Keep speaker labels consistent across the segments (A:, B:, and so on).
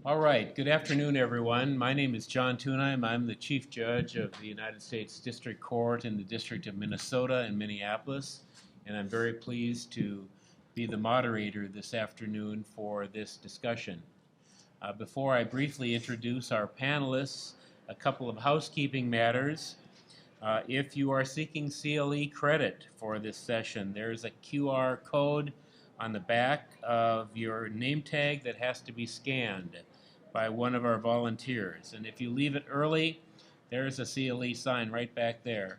A: All right, good afternoon, everyone. My name is John Tunheim. I'm the Chief Judge of the United States District Court in the District of Minnesota in Minneapolis, and I'm very pleased to be the moderator this afternoon for this discussion. Before I briefly introduce our panelists, a couple of housekeeping matters. If you are seeking CLE credit for this session, there's a QR code on the back of your name tag that has to be scanned by one of our volunteers. And if you leave it early, there's a CLE sign right back there.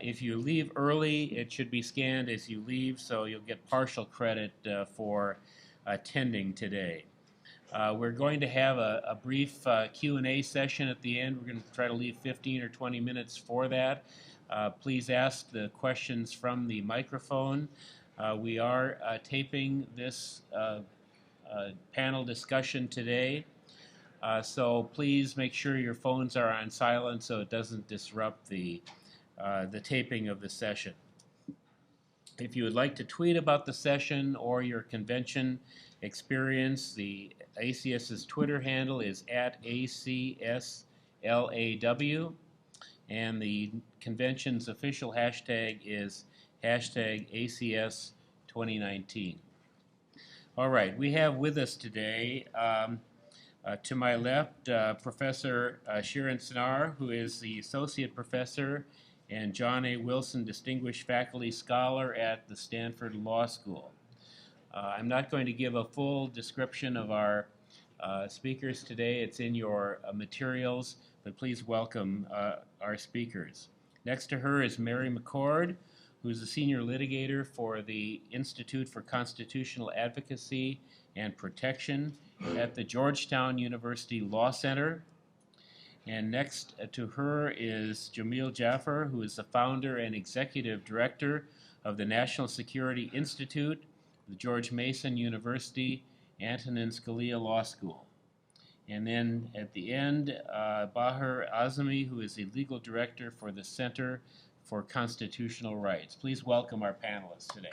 A: If you leave early, it should be scanned as you leave, so you'll get partial credit for attending today. We're going to have a brief Q&A session at the end. We're going to try to leave 15 or 20 minutes for that. Please ask the questions from the microphone. We are taping this panel discussion today, so please make sure your phones are on silent so it doesn't disrupt the taping of the session. If you would like to tweet about the session or your convention experience, the ACS's Twitter handle is @ACSLAW, and the convention's official hashtag is #ACS2019. All right, we have with us today, to my left, Professor Shirin Sanar, who is the Associate Professor and John A. Wilson Distinguished Faculty Scholar at the Stanford Law School. I'm not going to give a full description of our speakers today. It's in your materials, but please welcome our speakers. Next to her is Mary McCord, who's a senior litigator for the Institute for Constitutional Advocacy and Protection at the Georgetown University Law Center. And next to her is Jamil Jaffer, who is the founder and executive director of the National Security Institute, the George Mason University, Antonin Scalia Law School. And then at the end, Bahar Azami, who is the legal director for the Center for Constitutional Rights. Please welcome our panelists today.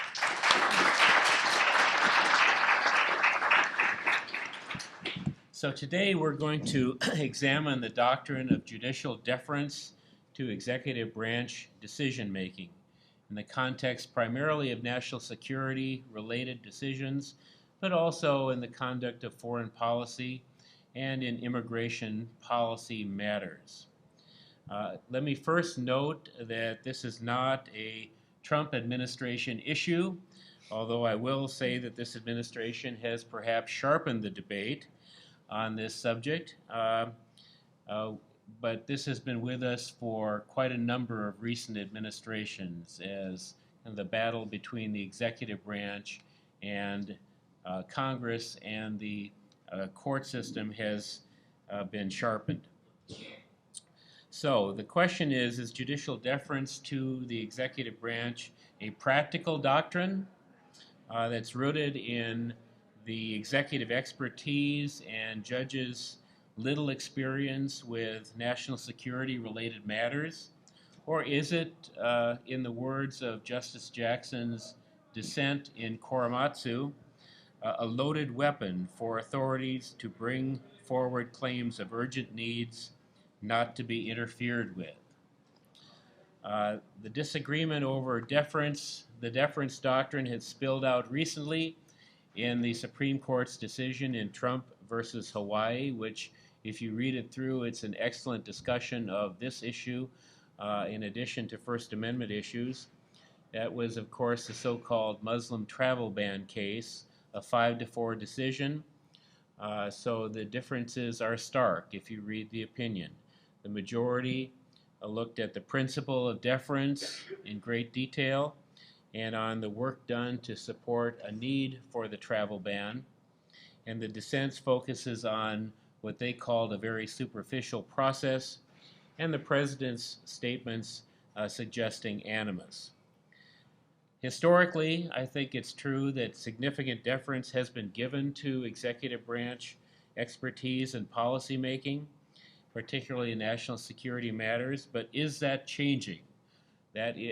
A: So today we're going to examine the doctrine of judicial deference to executive branch decision-making in the context primarily of national security-related decisions, but also in the conduct of foreign policy and in immigration policy matters. Let me first note that this is not a Trump administration issue, although I will say that this administration has perhaps sharpened the debate on this subject, but this has been with us for quite a number of recent administrations as the battle between the executive branch and Congress and the court system has been sharpened. So the question is judicial deference to the executive branch a practical doctrine that's rooted in the executive expertise and judges' little experience with national security related matters? Or is it, in the words of Justice Jackson's dissent in Korematsu, a loaded weapon for authorities to bring forward claims of urgent needs not to be interfered with? The disagreement over the deference doctrine has spilled out recently in the Supreme Court's decision in Trump versus Hawaii, which, if you read it through, it's an excellent discussion of this issue in addition to First Amendment issues. That was, of course, the so-called Muslim travel ban case, a 5-4 decision. So the differences are stark if you read the opinion. The majority looked at the principle of deference in great detail and on the work done to support a need for the travel ban. And the dissent focuses on what they called a very superficial process and the president's statements suggesting animus. Historically, I think it's true that significant deference has been given to executive branch expertise and policymaking, particularly in national security matters, but is that changing?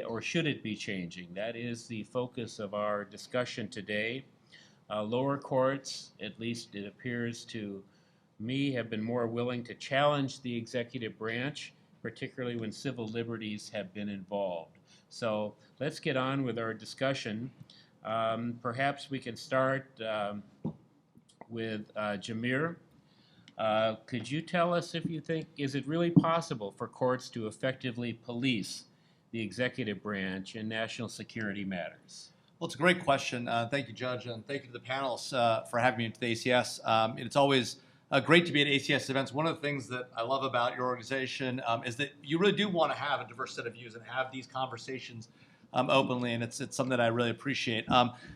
A: Or should it be changing? That is the focus of our discussion today. Lower courts, at least it appears to me, have been more willing to challenge the executive branch, particularly when civil liberties have been involved. So let's get on with our discussion. Perhaps we can start with Jamir. Could you tell us if you think, is it really possible for courts to effectively police the executive branch in national security matters?
B: Well, it's a great question. Thank you, Judge, and thank you to the panelists for having me into the ACS. It's always great to be at ACS events. One of the things that I love about your organization is that you really do want to have a diverse set of views and have these conversations openly, and it's something that I really appreciate.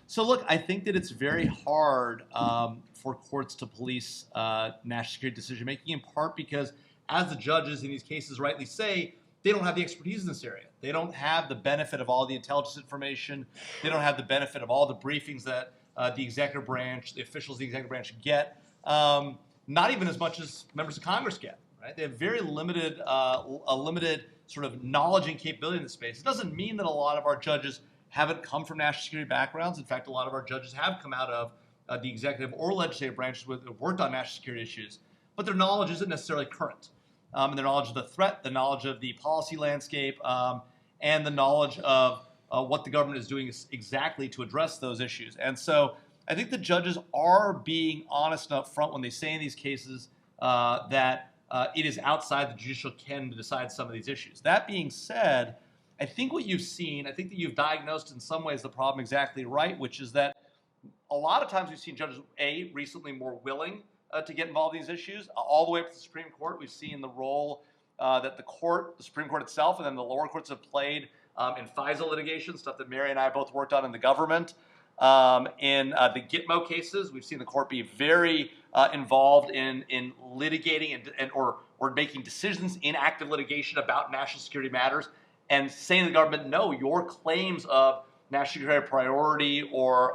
B: So look, I think that it's very hard for courts to police national security decision-making, in part because, as the judges in these cases rightly say, they don't have the expertise in this area. They don't have the benefit of all the intelligence information. They don't have the benefit of all the briefings that the executive branch, the officials of the executive branch get, not even as much as members of Congress get. Right? They have very limited, a limited sort of knowledge and capability in this space. It doesn't mean that a lot of our judges haven't come from national security backgrounds. In fact, a lot of our judges have come out of the executive or legislative branches that have worked on national security issues, but their knowledge isn't necessarily current. And their knowledge of the threat, the knowledge of the policy landscape, and the knowledge of what the government is doing exactly to address those issues. And so I think the judges are being honest and upfront when they say in these cases that it is outside the judicial ken to decide some of these issues. That being said, I think what you've seen, I think that you've diagnosed in some ways the problem exactly right, which is that a lot of times we've seen judges, recently more willing to get involved in these issues. All the way up to the Supreme Court, we've seen the role that the Supreme Court itself and then the lower courts have played in FISA litigation, stuff that Mary and I both worked on in the government. In the Gitmo cases, we've seen the court be very involved in litigating or making decisions in active litigation about national security matters and saying to the government, no, your claims of national security priority or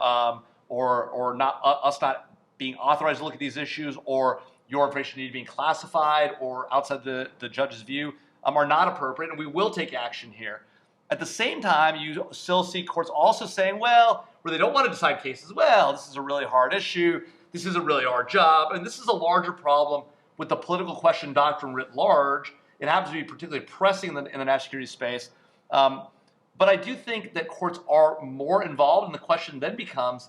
B: not us not being authorized to look at these issues, or your information need to be classified or outside the judge's view, are not appropriate, and we will take action here. At the same time, you still see courts also saying, well, where they don't want to decide cases, well, this is a really hard issue, this isn't really our job, and this is a larger problem with the political question doctrine writ large. It happens to be particularly pressing in the national security space. But I do think that courts are more involved, and the question then becomes,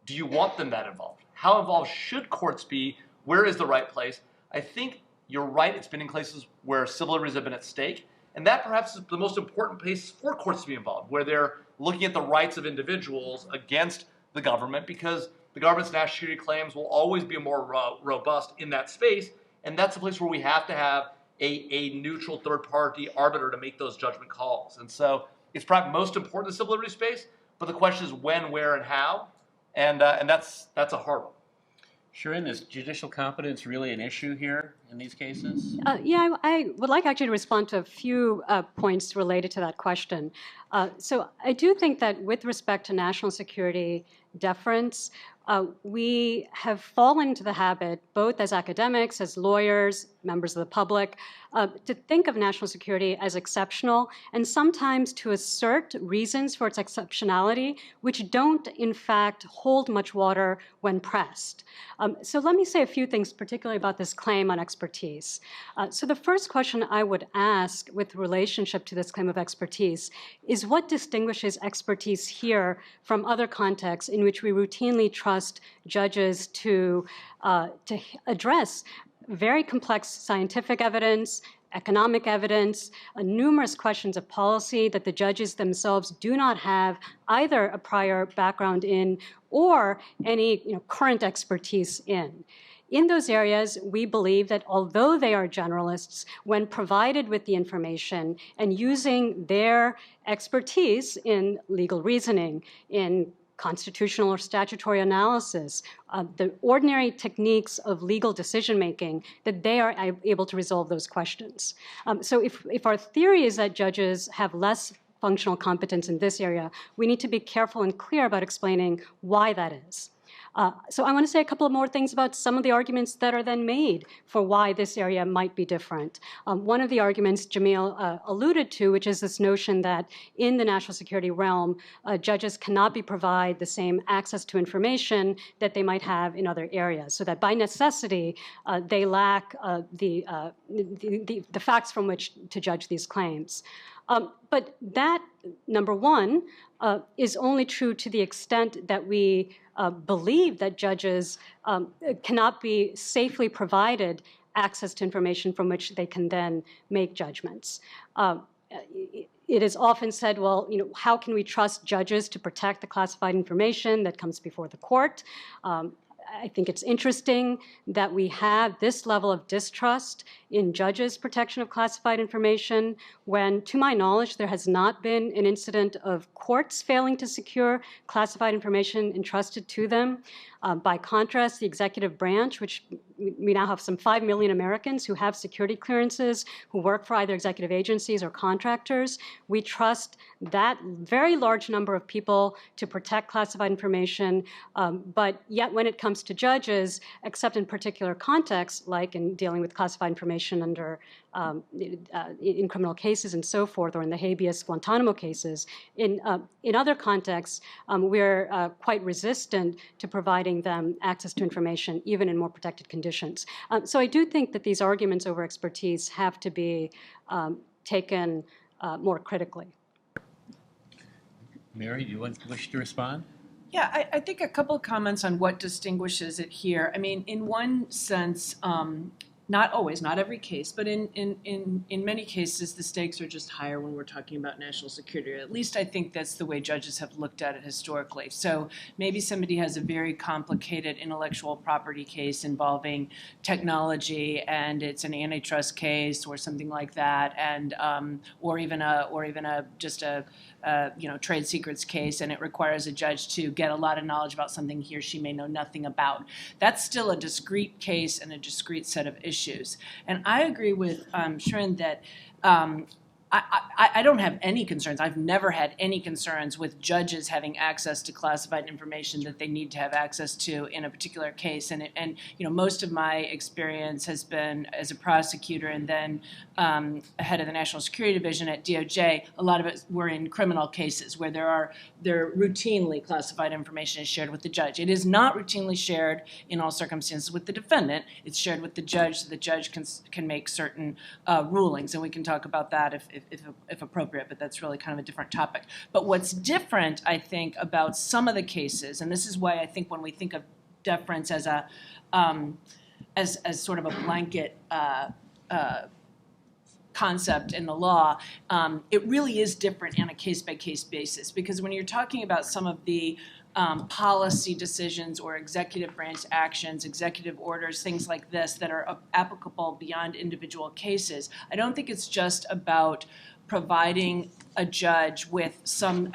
B: do you want them that involved? How involved should courts be? Where is the right place? I think you're right. It's been in cases where civil liberties have been at stake. And that perhaps is the most important place for courts to be involved, where they're looking at the rights of individuals against the government, because the government's national security claims will always be more robust in that space. And that's a place where we have to have a neutral third-party arbiter to make those judgment calls. And so it's probably most important in the civil liberties space, but the question is when, where, and how. And that's a hard one.
A: Shirin, is judicial competence really an issue here in these cases?
C: Yeah, I would like actually to respond to a few points related to that question. So I do think that with respect to national security deference, we have fallen into the habit, both as academics, as lawyers, members of the public, to think of national security as exceptional and sometimes to assert reasons for its exceptionality, which don't, in fact, hold much water when pressed. So let me say a few things, particularly about this claim on expertise. So the first question I would ask with relationship to this claim of expertise is what distinguishes expertise here from other contexts in which we routinely trust judges to address very complex scientific evidence, economic evidence, numerous questions of policy that the judges themselves do not have either a prior background in or any current expertise in. In those areas, we believe that although they are generalists, when provided with the information and using their expertise in legal reasoning, in constitutional or statutory analysis, the ordinary techniques of legal decision-making, that they are able to resolve those questions. So if our theory is that judges have less functional competence in this area, we need to be careful and clear about explaining why that is. So I want to say a couple of more things about some of the arguments that are then made for why this area might be different. One of the arguments Jamil alluded to, which is this notion that in the national security realm, judges cannot be provided the same access to information that they might have in other areas, so that by necessity, they lack the facts from which to judge these claims. But that, number one, is only true to the extent that we believe that judges cannot be safely provided access to information from which they can then make judgments. It is often said, well, how can we trust judges to protect the classified information that comes before the court? I think it's interesting that we have this level of distrust in judges' protection of classified information when, to my knowledge, there has not been an incident of courts failing to secure classified information entrusted to them. By contrast, the executive branch, which we now have some 5 million Americans who have security clearances, who work for either executive agencies or contractors, we trust that very large number of people to protect classified information. But yet when it comes to judges, except in particular contexts, like in dealing with classified information under in criminal cases and so forth, or in the habeas Guantanamo cases, in other contexts, we're quite resistant to providing them access to information, even in more protected conditions. So I do think that these arguments over expertise have to be taken more critically.
A: Mary, do you wish to respond?
D: Yeah, I think a couple of comments on what distinguishes it here. I mean, in one sense, not always, not every case, but in many cases, the stakes are just higher when we're talking about national security. Or at least I think that's the way judges have looked at it historically. So maybe somebody has a very complicated intellectual property case involving technology, and it's an antitrust case or something like that, and or even a trade secrets case, and it requires a judge to get a lot of knowledge about something he or she may know nothing about. That's still a discrete case and a discrete set of issues. And I agree with Shrin that I don't have any concerns. I've never had any concerns with judges having access to classified information that they need to have access to in a particular case. And most of my experience has been as a prosecutor and then head of the National Security Division at DOJ. A lot of it were in criminal cases where there routinely classified information is shared with the judge. It is not routinely shared in all circumstances with the defendant. It's shared with the judge, so the judge can make certain rulings, and we can talk about that if appropriate, but that's really kind of a different topic. But what's different, I think, about some of the cases, and this is why I think when we think of deference as a as sort of a blanket concept in the law, it really is different on a case-by-case basis, because when you're talking about some of the policy decisions or executive branch actions, executive orders, things like this that are applicable beyond individual cases, I don't think it's just about providing a judge with some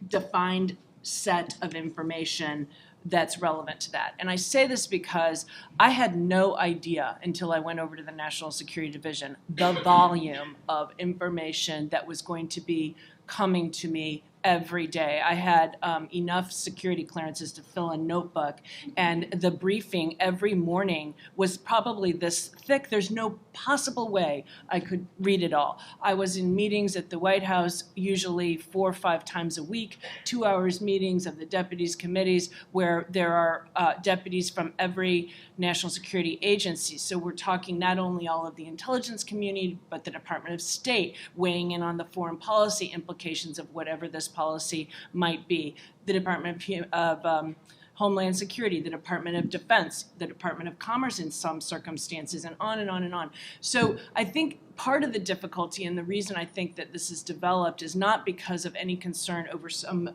D: defined set of information that's relevant to that. And I say this because I had no idea until I went over to the National Security Division the volume of information that was going to be coming to me every day. I had enough security clearances to fill a notebook, and the briefing every morning was probably this thick. There's no possible way I could read it all. I was in meetings at the White House usually 4 or 5 times a week, 2 hours meetings of the deputies committees where there are deputies from every national security agency. So we're talking not only all of the intelligence community, but the Department of State weighing in on the foreign policy implications of whatever this policy might be, the Department of Homeland Security, the Department of Defense, the Department of Commerce in some circumstances, and on and on and on. So I think part of the difficulty and the reason I think that this is developed is not because of any concern over some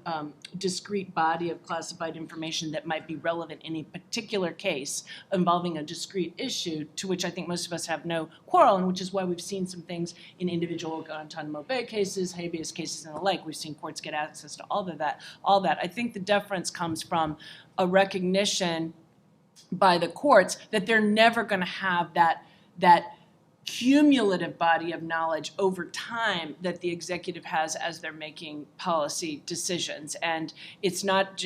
D: discrete body of classified information that might be relevant in a particular case involving a discrete issue, to which I think most of us have no quarrel, and which is why we've seen some things in individual Guantanamo Bay cases, habeas cases, and the like. We've seen courts get access to all of that. I think the deference comes from a recognition by the courts that they're never going to have that cumulative body of knowledge over time that the executive has as they're making policy decisions, and it's not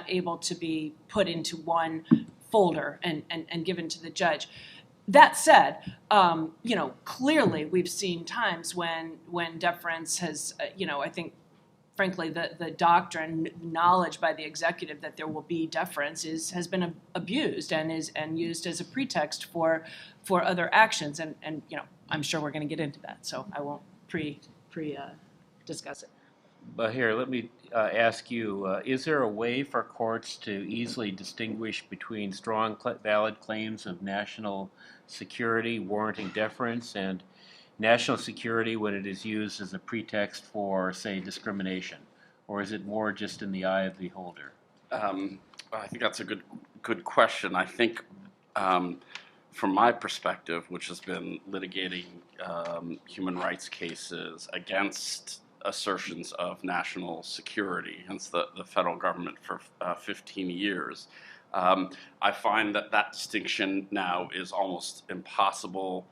D: able to be put into one folder and given to the judge. That said, clearly we've seen times when deference has, I think, frankly, the doctrine, knowledge by the executive that there will be deference has been abused and used as a pretext for other actions. And I'm sure we're going to get into that, so I won't discuss it.
A: But here, let me ask you, is there a way for courts to easily distinguish between strong, valid claims of national security warranting deference and national security when it is used as a pretext for, say, discrimination? Or is it more just in the eye of the beholder?
E: I think that's a good question. I think from my perspective, which has been litigating human rights cases against assertions of national security against the federal government for 15 years, I find that distinction now is almost impossible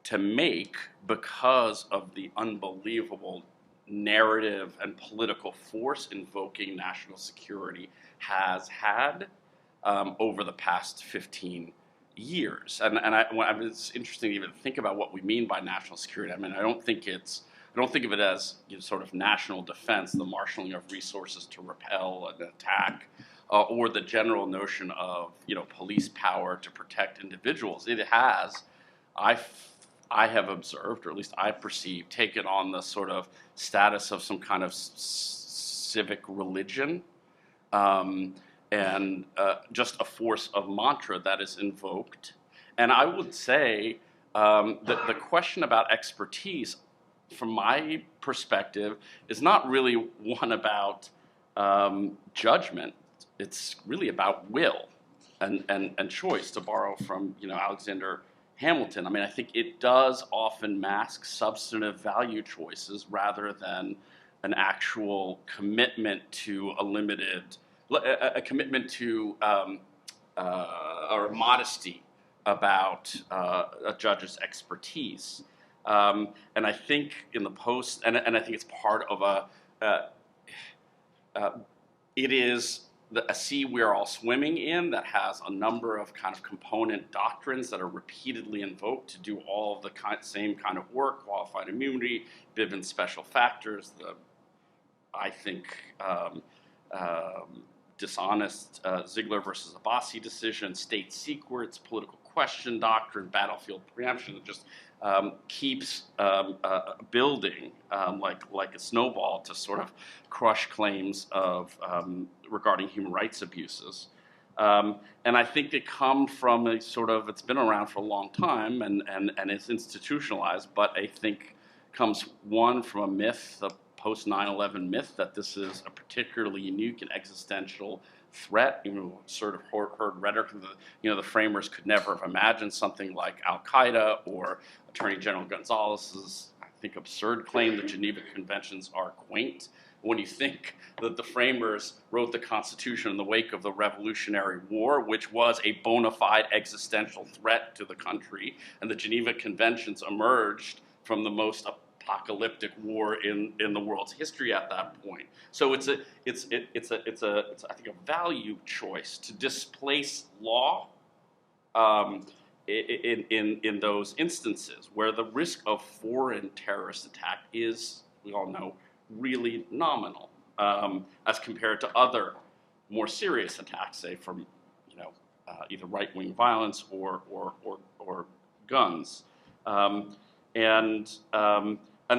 E: to make because of the unbelievable narrative and political force invoking national security has had over the past 15 years. And it's interesting to even think about what we mean by national security. I mean, I don't think of it as sort of national defense, the marshaling of resources to repel an attack, or the general notion of police power to protect individuals. It has, I have observed, or at least I perceive, taken on the sort of status of some kind of civic religion, and just a force of mantra that is invoked. And I would say that the question about expertise, from my perspective, is not really one about judgment. It's really about will and choice, to borrow from Alexander Hamilton. I mean, I think it does often mask substantive value choices rather than an actual commitment to a commitment to or modesty about a judge's expertise. And I think in the post, and I think it's part of it is a sea we're all swimming in that has a number of kind of component doctrines that are repeatedly invoked to do all of the same kind of work: qualified immunity, Bivens special factors, I think dishonest Ziegler versus Abbasi decision, state secrets, political question doctrine, battlefield preemption. It just keeps building like a snowball to sort of crush claims of regarding human rights abuses. And I think they come from it's been around for a long time and it's institutionalized, but I think comes one from a myth, a post 9/11 myth, that this is a particularly unique and existential threat. Sort of heard rhetoric of the framers could never have imagined something like Al-Qaeda or Attorney General Gonzalez's, I think, absurd claim that Geneva Conventions are quaint. When you think that the framers wrote the Constitution in the wake of the Revolutionary War, which was a bona fide existential threat to the country, and the Geneva Conventions emerged from the most apocalyptic war in the world's history at that point. So it's I think a value choice to displace law in those instances where the risk of foreign terrorist attack is, we all know, really nominal as compared to other more serious attacks, say from either right-wing violence or guns. And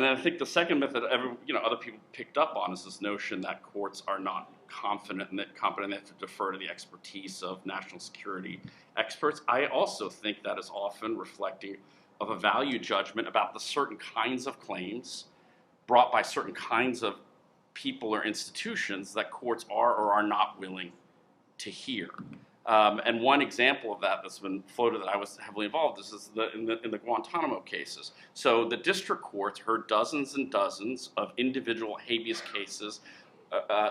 E: then I think the second myth that other people picked up on is this notion that courts are not competent and they have to defer to the expertise of national security experts. I also think that is often reflecting of a value judgment about the certain kinds of claims brought by certain kinds of people or institutions that courts are or are not willing to hear. And one example of that that's been floated that I was heavily involved is in the Guantanamo cases. So the district courts heard dozens and dozens of individual habeas cases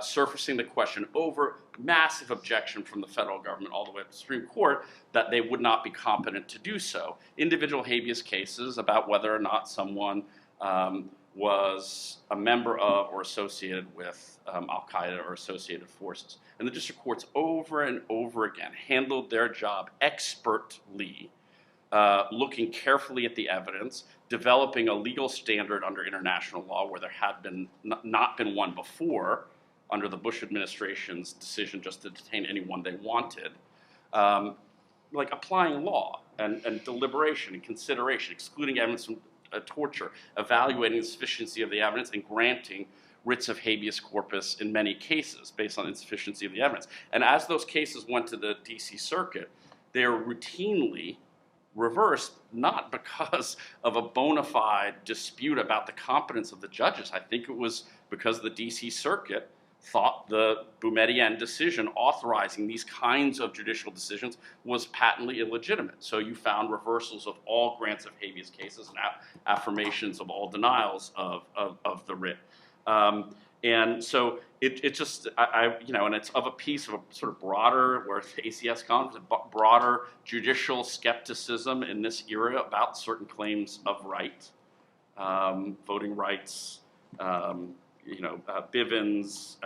E: surfacing the question over massive objection from the federal government all the way up to the Supreme Court that they would not be competent to do so. Individual habeas cases about whether or not someone was a member of or associated with Al-Qaeda or associated forces. And the district courts over and over again handled their job expertly, looking carefully at the evidence, developing a legal standard under international law where there had been not been one before under the Bush administration's decision just to detain anyone they wanted, like applying law and deliberation and consideration, excluding evidence from torture, evaluating the sufficiency of the evidence, and granting writs of habeas corpus in many cases based on insufficiency of the evidence. And as those cases went to the DC Circuit, they are routinely reversed, not because of a bona fide dispute about the competence of the judges. I think it was because the DC Circuit thought the Boumediene decision authorizing these kinds of judicial decisions was patently illegitimate. So you found reversals of all grants of habeas cases and affirmations of all denials of the writ. And so it just, and it's of a piece of a sort of broader, where the ACS comes, a broader judicial skepticism in this era about certain claims of right, voting rights, Bivens.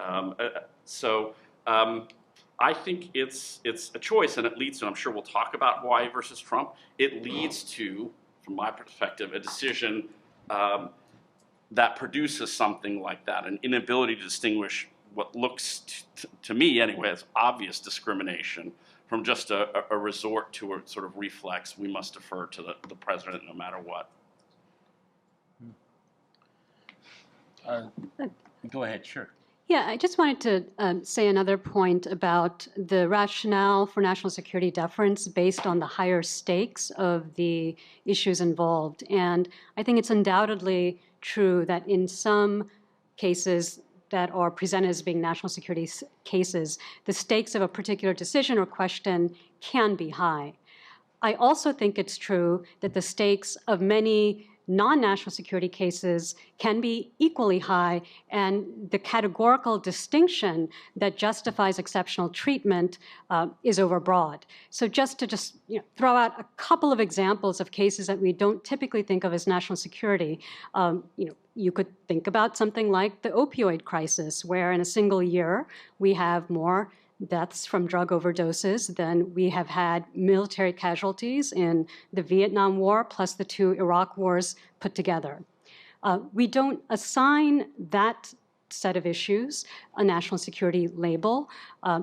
E: I think it's a choice, and it leads to, and I'm sure we'll talk about Hawaii versus Trump, it leads to, from my perspective, a decision that produces something like that, an inability to distinguish what looks, to me anyway, as obvious discrimination from just a resort to a sort of reflex, we must defer to the president no matter what.
A: Go ahead, sure.
C: Yeah, I just wanted to say another point about the rationale for national security deference based on the higher stakes of the issues involved. And I think it's undoubtedly true that in some cases that are presented as being national security cases, the stakes of a particular decision or question can be high. I also think it's true that the stakes of many non-national security cases can be equally high, and the categorical distinction that justifies exceptional treatment is overbroad. So just to throw out a couple of examples of cases that we don't typically think of as national security, you could think about something like the opioid crisis, where in a single year we have more deaths from drug overdoses than we have had military casualties in the Vietnam War plus the 2 Iraq wars put together. We don't assign that set of issues a national security label.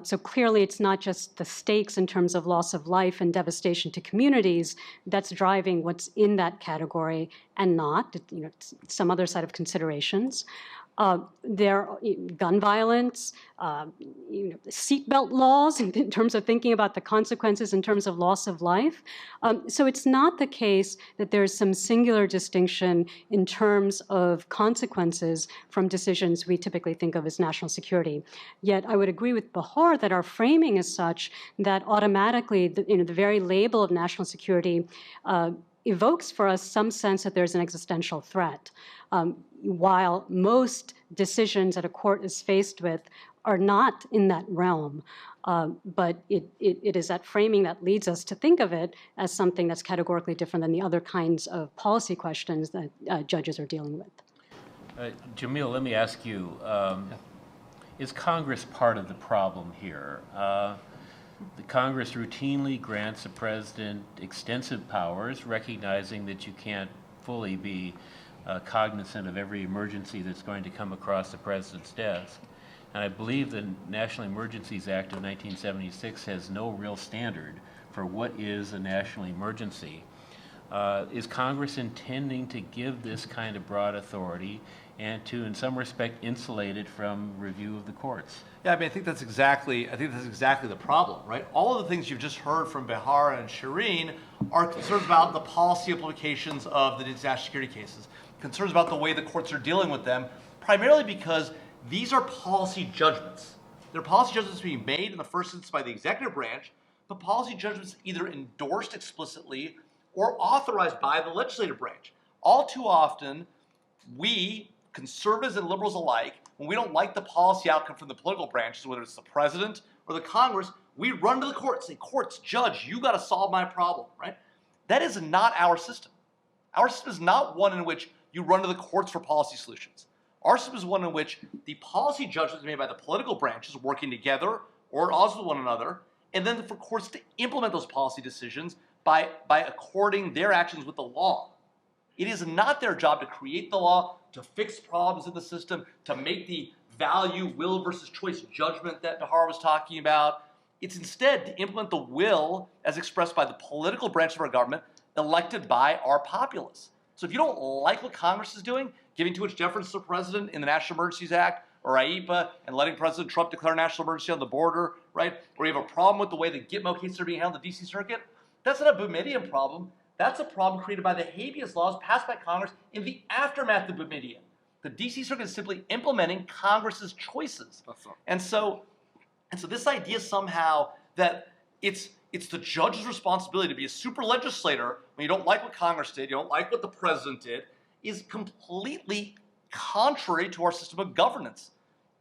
C: So clearly it's not just the stakes in terms of loss of life and devastation to communities that's driving what's in that category, and not some other set of considerations. There are gun violence, seatbelt laws in terms of thinking about the consequences in terms of loss of life. So it's not the case that there's some singular distinction in terms of consequences from decisions we typically think of as national security. Yet I would agree with Bahar that our framing is such that automatically the very label of national security evokes for us some sense that there's an existential threat. While most decisions that a court is faced with are not in that realm, but it is that framing that leads us to think of it as something that's categorically different than the other kinds of policy questions that judges are dealing with.
A: Jamil, let me ask you, is Congress part of the problem here? The Congress routinely grants the president extensive powers, recognizing that you can't fully be cognizant of every emergency that's going to come across the president's desk. And I believe the National Emergencies Act of 1976 has no real standard for what is a national emergency. Is Congress intending to give this kind of broad authority and to, in some respect, insulate it from review of the courts?
B: Yeah, I think that's exactly the problem, right? All of the things you've just heard from Bahar and Shireen are concerns about the policy implications of the national security cases, concerns about the way the courts are dealing with them, primarily because these are policy judgments. They're policy judgments being made in the first instance by the executive branch, but policy judgments either endorsed explicitly or authorized by the legislative branch. All too often, we conservatives and liberals alike, when we don't like the policy outcome from the political branches, whether it's the president or the Congress, we run to the courts, say, courts, judge, you got to solve my problem, right? That is not our system. Our system is not one in which you run to the courts for policy solutions. Our system is one in which the policy judgments made by the political branches working together or at odds with one another, and then for courts to implement those policy decisions by according their actions with the law. It is not their job to create the law, to fix problems in the system, to make the value, will versus choice judgment that Nahar was talking about. It's instead to implement the will as expressed by the political branch of our government elected by our populace. So if you don't like what Congress is doing, giving too much deference to the president in the National Emergencies Act or IEPA and letting President Trump declare national emergency on the border, right? Or you have a problem with the way the Gitmo cases are being handled in the D.C. Circuit, that's not a Boumediene problem. That's a problem created by the habeas laws passed by Congress in the aftermath of Boumediene. The D.C. Circuit is simply implementing Congress's choices. And so this idea somehow that it's the judge's responsibility to be a super legislator when you don't like what Congress did, you don't like what the president did, is completely contrary to our system of governance.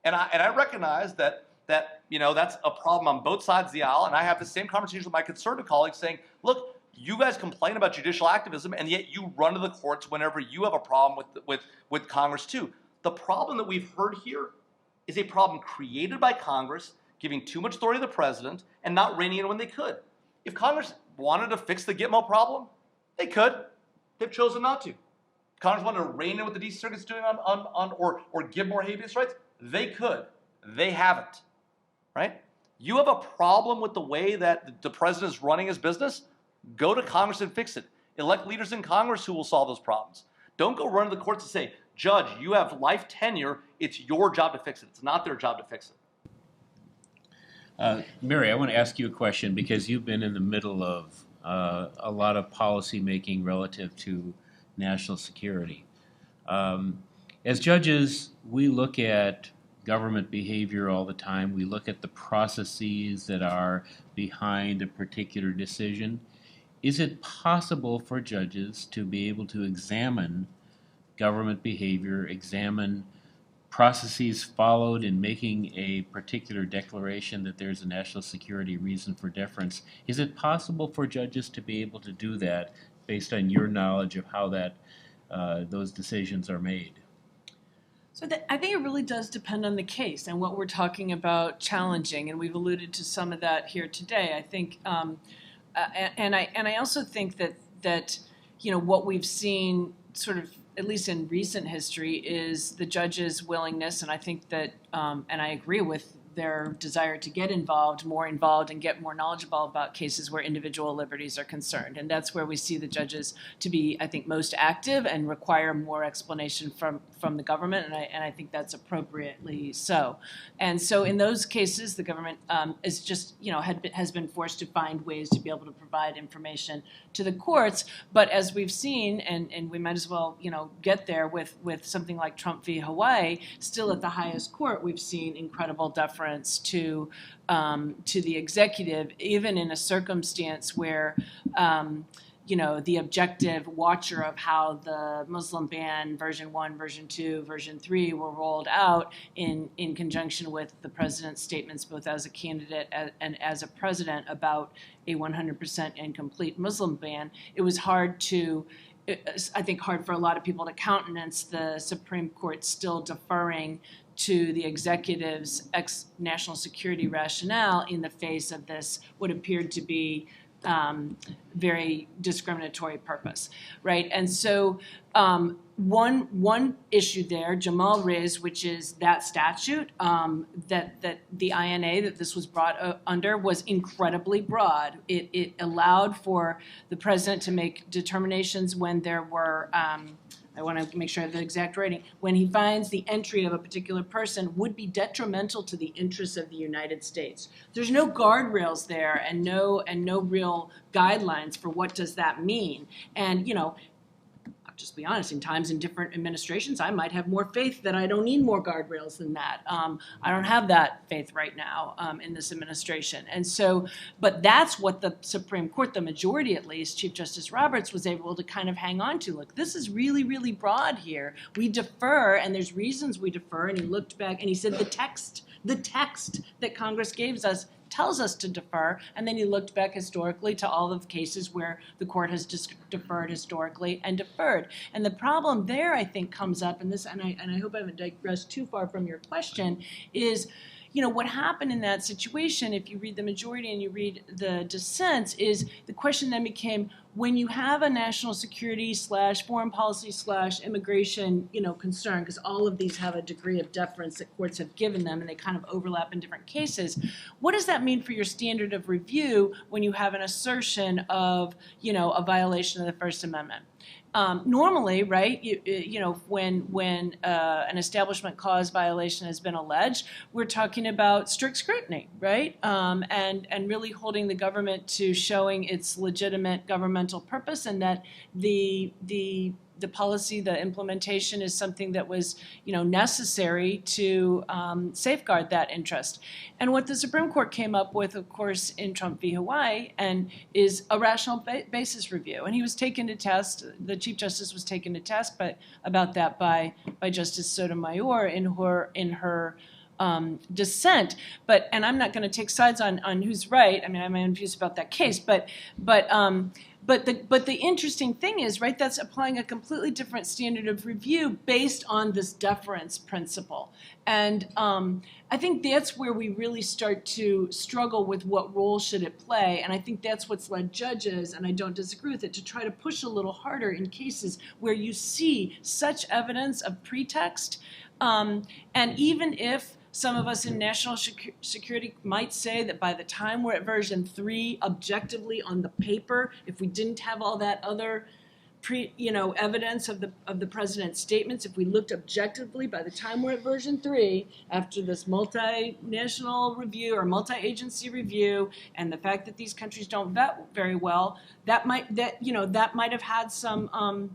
B: And I recognize that that's a problem on both sides of the aisle, and I have the same conversation with my conservative colleagues saying, look, you guys complain about judicial activism, and yet you run to the courts whenever you have a problem with Congress too. The problem that we've heard here is a problem created by Congress, giving too much authority to the president and not reining in when they could. If Congress wanted to fix the Gitmo problem, they could. They've chosen not to. If Congress wanted to rein in what the D.C. Circuit's doing or give more habeas rights, they could. They haven't, right? You have a problem with the way that the president is running his business? Go to Congress and fix it. Elect leaders in Congress who will solve those problems. Don't go run to the courts and say, Judge, you have life tenure. It's your job to fix it. It's not their job to fix it.
A: Mary, I want to ask you a question because you've been in the middle of a lot of policy making relative to national security. As judges, we look at government behavior all the time. We look at the processes that are behind a particular decision. Is it possible for judges to be able to examine government behavior, examine processes followed in making a particular declaration that there's a national security reason for deference? Is it possible for judges to be able to do that based on your knowledge of how those decisions are made?
D: So I think it really does depend on the case and what we're talking about challenging, and we've alluded to some of that here today. I think, and I also think that what we've seen sort of at least in recent history is the judges' willingness, and I think that, and I agree with their desire to get more involved and get more knowledgeable about cases where individual liberties are concerned. And that's where we see the judges to be, I think, most active and require more explanation from the government, and I think that's appropriately so. And so in those cases, the government is just, has been forced to find ways to be able to provide information to the courts. But as we've seen, and we might as well, get there with something like Trump v. Hawaii, still at the highest court, we've seen incredible deference to the executive, even in a circumstance where the objective watcher of how the Muslim ban version 1, version 2, version 3 were rolled out in conjunction with the president's statements both as a candidate and as a president about a 100% and complete Muslim ban, it was hard for a lot of people to countenance the Supreme Court still deferring to the executive's national security rationale in the face of this what appeared to be very discriminatory purpose, right? And so one issue there, Jamal raised, which is that statute, that the INA that this was brought under was incredibly broad. It allowed for the president to make determinations when there were, I want to make sure I have the exact rating, when he finds the entry of a particular person would be detrimental to the interests of the United States. There's no guardrails there and no real guidelines for what does that mean. And, just be honest, in times in different administrations, I might have more faith that I don't need more guardrails than that. I don't have that faith right now in this administration. And so, but that's what the Supreme Court, the majority at least, Chief Justice Roberts was able to kind of hang on to. Look, this is really, really broad here. We defer, and there's reasons we defer. And he looked back and he said the text that Congress gives us tells us to defer, and then he looked back historically to all of the cases where the court has just deferred historically and deferred. And the problem there, I think, comes up, and I hope I haven't digressed too far from your question, is what happened in that situation, if you read the majority and you read the dissents, is the question then became, when you have a national security / foreign policy / immigration, concern, because all of these have a degree of deference that courts have given them, and they kind of overlap in different cases. What does that mean for your standard of review when you have an assertion of, a violation of the First Amendment? Normally, right, when an establishment clause violation has been alleged, we're talking about strict scrutiny, right, and really holding the government to showing its legitimate governmental purpose, and that the policy, the implementation is something that was, necessary to safeguard that interest. And what the Supreme Court came up with, of course, in Trump v. Hawaii, is a rational basis review. And he was taken to task, the Chief Justice was taken to task about that by Justice Sotomayor in her dissent. And I'm not going to take sides on who's right. I mean, I'm confused about that case, but the interesting thing is, right, that's applying a completely different standard of review based on this deference principle. And I think that's where we really start to struggle with what role should it play. And I think that's what's led judges, and I don't disagree with it, to try to push a little harder in cases where you see such evidence of pretext. And even if some of us in national security might say that by the time we're at version 3, objectively on the paper, if we didn't have all that other evidence of the president's statements, if we looked objectively, by the time we're at version 3, after this multinational review or multi-agency review, and the fact that these countries don't vet very well, that might have had some.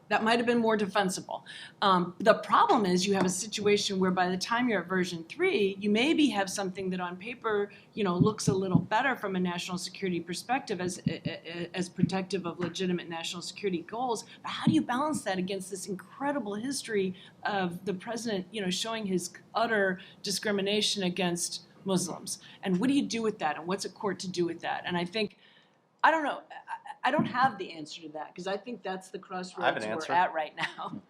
D: That might have been more defensible. The problem is you have a situation where by the time you're at version 3, you maybe have something that on paper, looks a little better from a national security perspective as protective of legitimate national security goals. But how do you balance that against this incredible history of the president, showing his utter discrimination against Muslims? And what do you do with that? And what's a court to do with that? And I think, I don't know. I don't have the answer to that, because I think that's the crossroads we're at right now.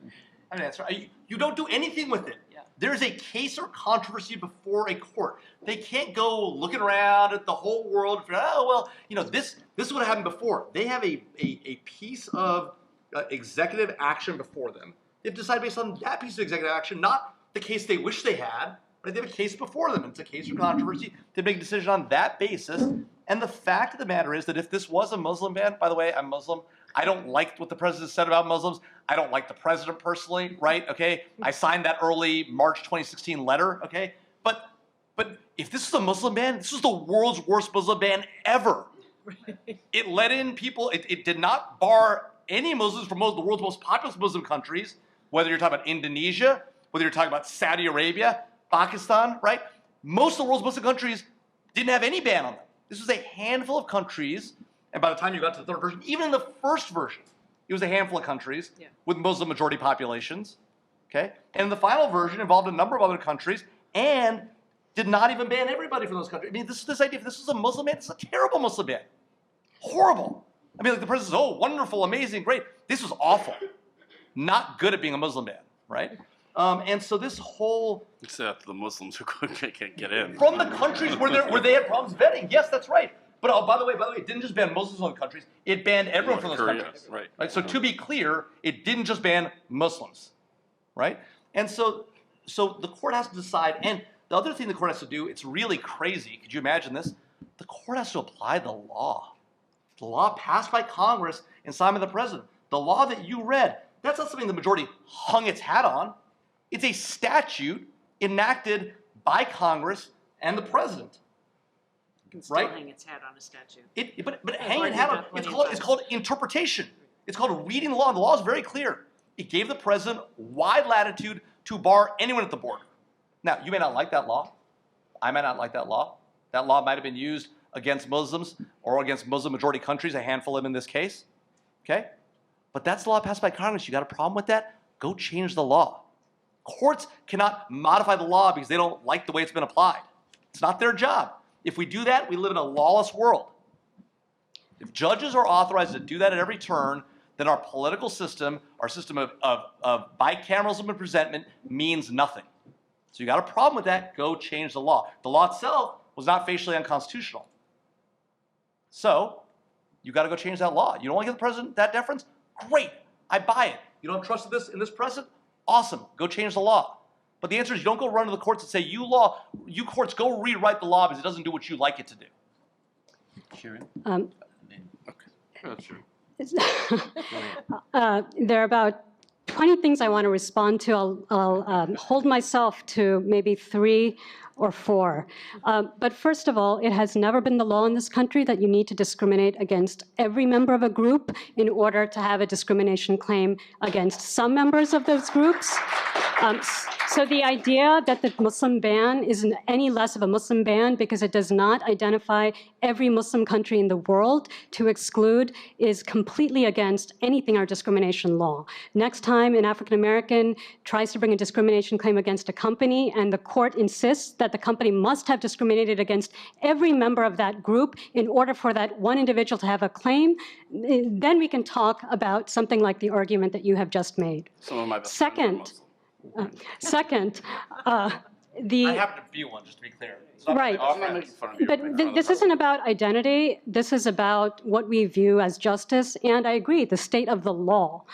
B: I have an answer. You don't do anything with it.
D: Yeah.
B: There's a case or controversy before a court. They can't go looking around at the whole world. This is what happened before. They have a piece of executive action before them. They've decided based on that piece of executive action, not the case they wish they had. Right? They have a case before them. It's a case or controversy. They make a decision on that basis. And the fact of the matter is that if this was a Muslim ban, by the way, I'm Muslim. I don't like what the president said about Muslims. I don't like the president personally, right? Okay, I signed that early March 2016 letter, okay? But if this is a Muslim ban, this was the world's worst Muslim ban ever. It let in people, it did not bar any Muslims from the world's most populous Muslim countries, whether you're talking about Indonesia, whether you're talking about Saudi Arabia, Pakistan, right? Most of the world's Muslim countries didn't have any ban on them. This was a handful of countries, and by the time you got to the third version, even in the first version, it was a handful of countries with Muslim majority populations, okay? And in the final version involved a number of other countries and did not even ban everybody from those countries. I mean, this idea, if this was a Muslim ban, this is a terrible Muslim ban. Horrible. I mean, like the president says, oh, wonderful, amazing, great. This was awful. Not good at being a Muslim ban, right? And so this whole...
E: Except the Muslims who can't get in.
B: From the countries where they had problems vetting. Yes, that's right. But by the way, it didn't just ban Muslims from those countries. It banned everyone from those countries. Right. So to be clear, it didn't just ban Muslims, right? And so the court has to decide. And the other thing the court has to do, it's really crazy. Could you imagine this? The court has to apply the law. The law passed by Congress and signed by the president. The law that you read, that's not something the majority hung its hat on. It's a statute enacted by Congress and the president.
D: It can still hang its hat on a statute.
B: But hanging its hat on, it's called interpretation. It's called reading the law, and the law is very clear. It gave the president wide latitude to bar anyone at the border. Now, you may not like that law. I might not like that law. That law might have been used against Muslims or against Muslim-majority countries, a handful of them in this case, okay? But that's the law passed by Congress. You got a problem with that? Go change the law. Courts cannot modify the law because they don't like the way it's been applied. It's not their job. If we do that, we live in a lawless world. If judges are authorized to do that at every turn, then our political system, our system of bicameralism and presentment means nothing. So you got a problem with that, go change the law. The law itself was not facially unconstitutional. So you got to go change that law. You don't want to give the president that deference? Great, I buy it. You don't trust this in this president? Awesome, go change the law. But the answer is you don't go run to the courts and say, you courts, go rewrite the law because it doesn't do what you like it to do.
A: Sharon?
E: Sure.
C: There are about 20 things I want to respond to. I'll hold myself to maybe 3 or 4. But first of all, it has never been the law in this country that you need to discriminate against every member of a group in order to have a discrimination claim against some members of those groups. So the idea that the Muslim ban isn't any less of a Muslim ban because it does not identify every Muslim country in the world to exclude is completely against anything our discrimination law. Next time an African American tries to bring a discrimination claim against a company and the court insists that the company must have discriminated against every member of that group in order for that one individual to have a claim, then we can talk about something like the argument that you have just made.
E: Some of my best friends are Muslim.
C: Second,
B: I happen to be one, just to be clear. It's not
C: Right.
E: I'm not making fun of you.
C: But this isn't about identity. This is about what we view as justice, and I agree, the state of the law.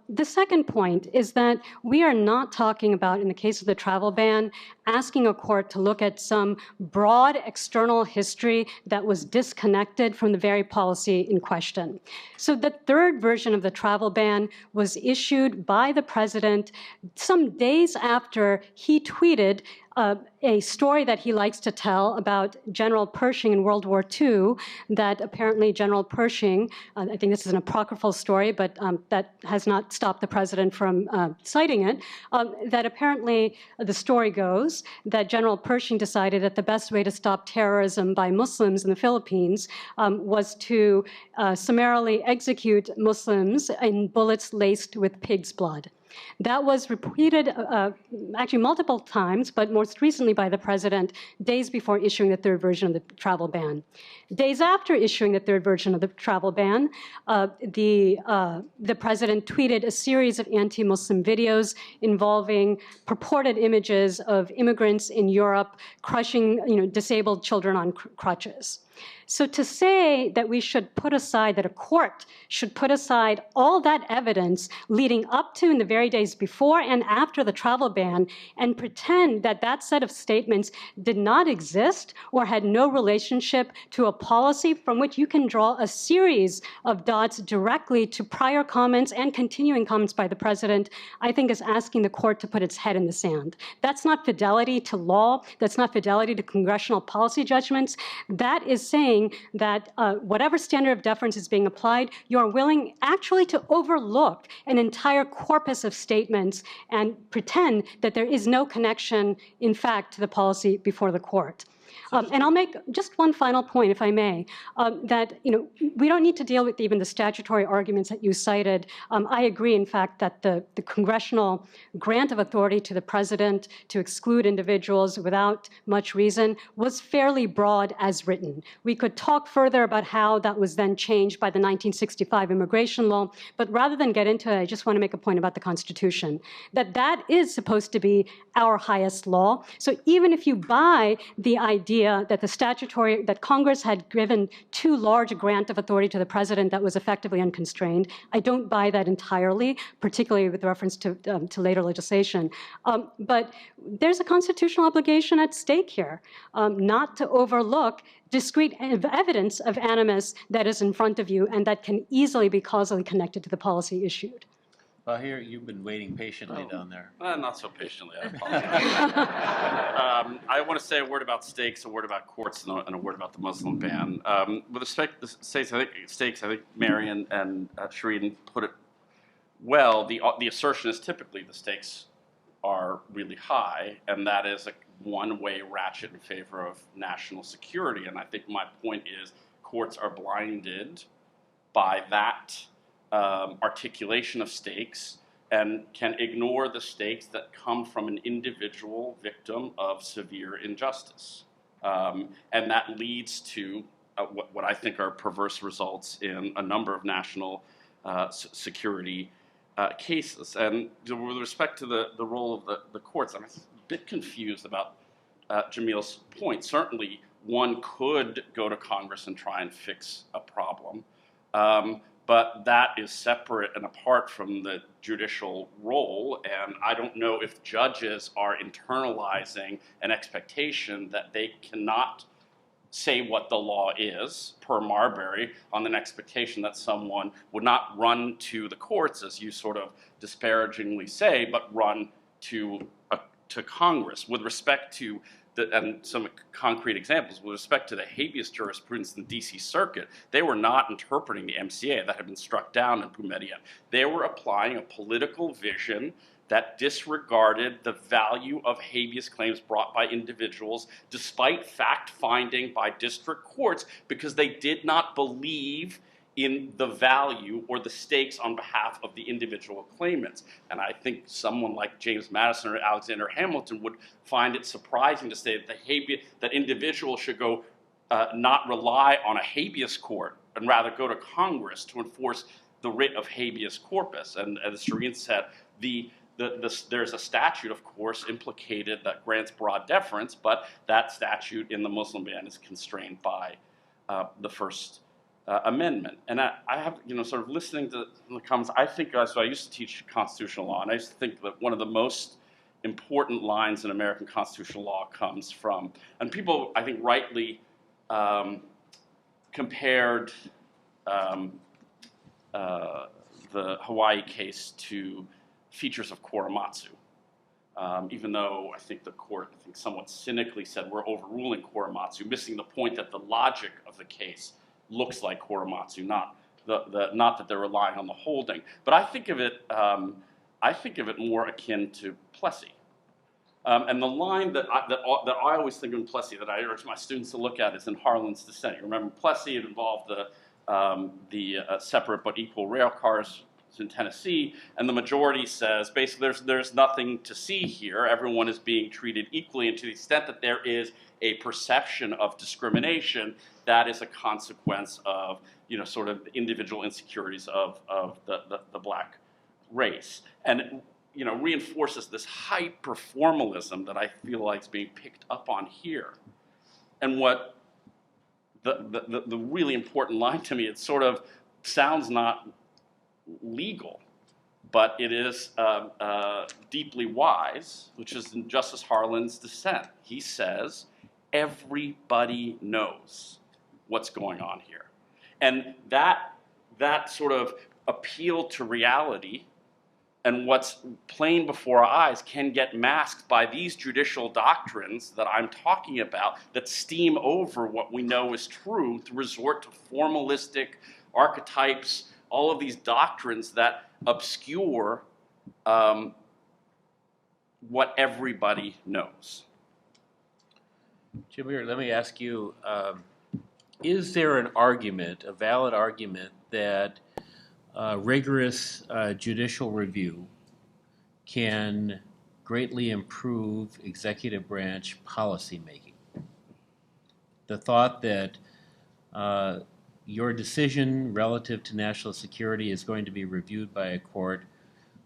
C: The second point is that we are not talking about, in the case of the travel ban, asking a court to look at some broad external history that was disconnected from the very policy in question. So the third version of the travel ban was issued by the president some days after he tweeted a story that he likes to tell about General Pershing in World War II, that apparently General Pershing, I think this is an apocryphal story, but that has not stopped the president from citing it, that apparently the story goes that General Pershing decided that the best way to stop terrorism by Muslims in the Philippines was to summarily execute Muslims in bullets laced with pig's blood. That was repeated actually multiple times, but most recently by the president days before issuing the third version of the travel ban. Days after issuing the third version of the travel ban, the president tweeted a series of anti-Muslim videos involving purported images of immigrants in Europe crushing disabled children on crutches. So to say that we should put aside, that a court should put aside all that evidence leading up to and the very days before and after the travel ban and pretend that that set of statements did not exist or had no relationship to a policy from which you can draw a series of dots directly to prior comments and continuing comments by the president, I think is asking the court to put its head in the sand. That's not fidelity to law. That's not fidelity to congressional policy judgments. That is saying that whatever standard of deference is being applied, you are willing actually to overlook an entire corpus of statements and pretend that there is no connection, in fact, to the policy before the court. And I'll make just one final point, if I may, that we don't need to deal with even the statutory arguments that you cited. I agree, in fact, that the congressional grant of authority to the president to exclude individuals without much reason was fairly broad as written. We could talk further about how that was then changed by the 1965 immigration law, but rather than get into it, I just want to make a point about the Constitution, that is supposed to be our highest law. So even if you buy the idea that Congress had given too large a grant of authority to the president that was effectively unconstrained, I don't buy that entirely, particularly with reference to later legislation. But there's a constitutional obligation at stake here, not to overlook discrete evidence of animus that is in front of you and that can easily be causally connected to the policy issued.
A: Well, here, you've been waiting patiently down there.
E: Not so patiently, I apologize. I want to say a word about stakes, a word about courts, and a word about the Muslim ban. With respect to stakes, I think Mary and Shireen put it well. The assertion is typically the stakes are really high, and that is a one-way ratchet in favor of national security. And I think my point is courts are blinded by that articulation of stakes and can ignore the stakes that come from an individual victim of severe injustice. And that leads to what I think are perverse results in a number of national security cases. And with respect to the role of the courts, I'm a bit confused about Jamil's point. Certainly, one could go to Congress and try and fix a problem. But that is separate and apart from the judicial role, and I don't know if judges are internalizing an expectation that they cannot say what the law is, per Marbury, on an expectation that someone would not run to the courts, as you sort of disparagingly say, but run to Congress. With respect to and some concrete examples, with respect to the habeas jurisprudence in the D.C. Circuit, they were not interpreting the MCA that had been struck down in Boumediene. They were applying a political vision that disregarded the value of habeas claims brought by individuals, despite fact-finding by district courts, because they did not believe in the value or the stakes on behalf of the individual claimants. And I think someone like James Madison or Alexander Hamilton would find it surprising to say that individuals should go not rely on a habeas court and rather go to Congress to enforce the writ of habeas corpus. And as Shireen said, there's a statute, of course, implicated that grants broad deference, but that statute in the Muslim ban is constrained by the First Amendment. And I have, sort of listening to the comments, I think, so I used to teach constitutional law, and I used to think that one of the most important lines in American constitutional law comes from, and people, I think, rightly compared the Hawaii case to features of Korematsu. Even though I think the court, somewhat cynically said we're overruling Korematsu, missing the point that the logic of the case looks like Korematsu, not that they're relying on the holding. But I think of it more akin to Plessy. And the line that I always think of in Plessy that I urge my students to look at is in Harlan's dissent. You remember Plessy? It involved the separate but equal rail cars in Tennessee, and the majority says basically there's nothing to see here. Everyone is being treated equally, and to the extent that there is a perception of discrimination, that is a consequence of sort of individual insecurities of the black race, and reinforces this hyper formalism that I feel like is being picked up on here. And what the really important line to me, it sort of sounds not legal, but it is deeply wise, which is in Justice Harlan's dissent. He says, everybody knows what's going on here. And that sort of appeal to reality and what's plain before our eyes can get masked by these judicial doctrines that I'm talking about that steam over what we know is true to resort to formalistic archetypes, all of these doctrines that obscure what everybody knows.
A: Jim, let me ask you, is there an argument, a valid argument, that rigorous judicial review can greatly improve executive branch policymaking? The thought that your decision relative to national security is going to be reviewed by a court,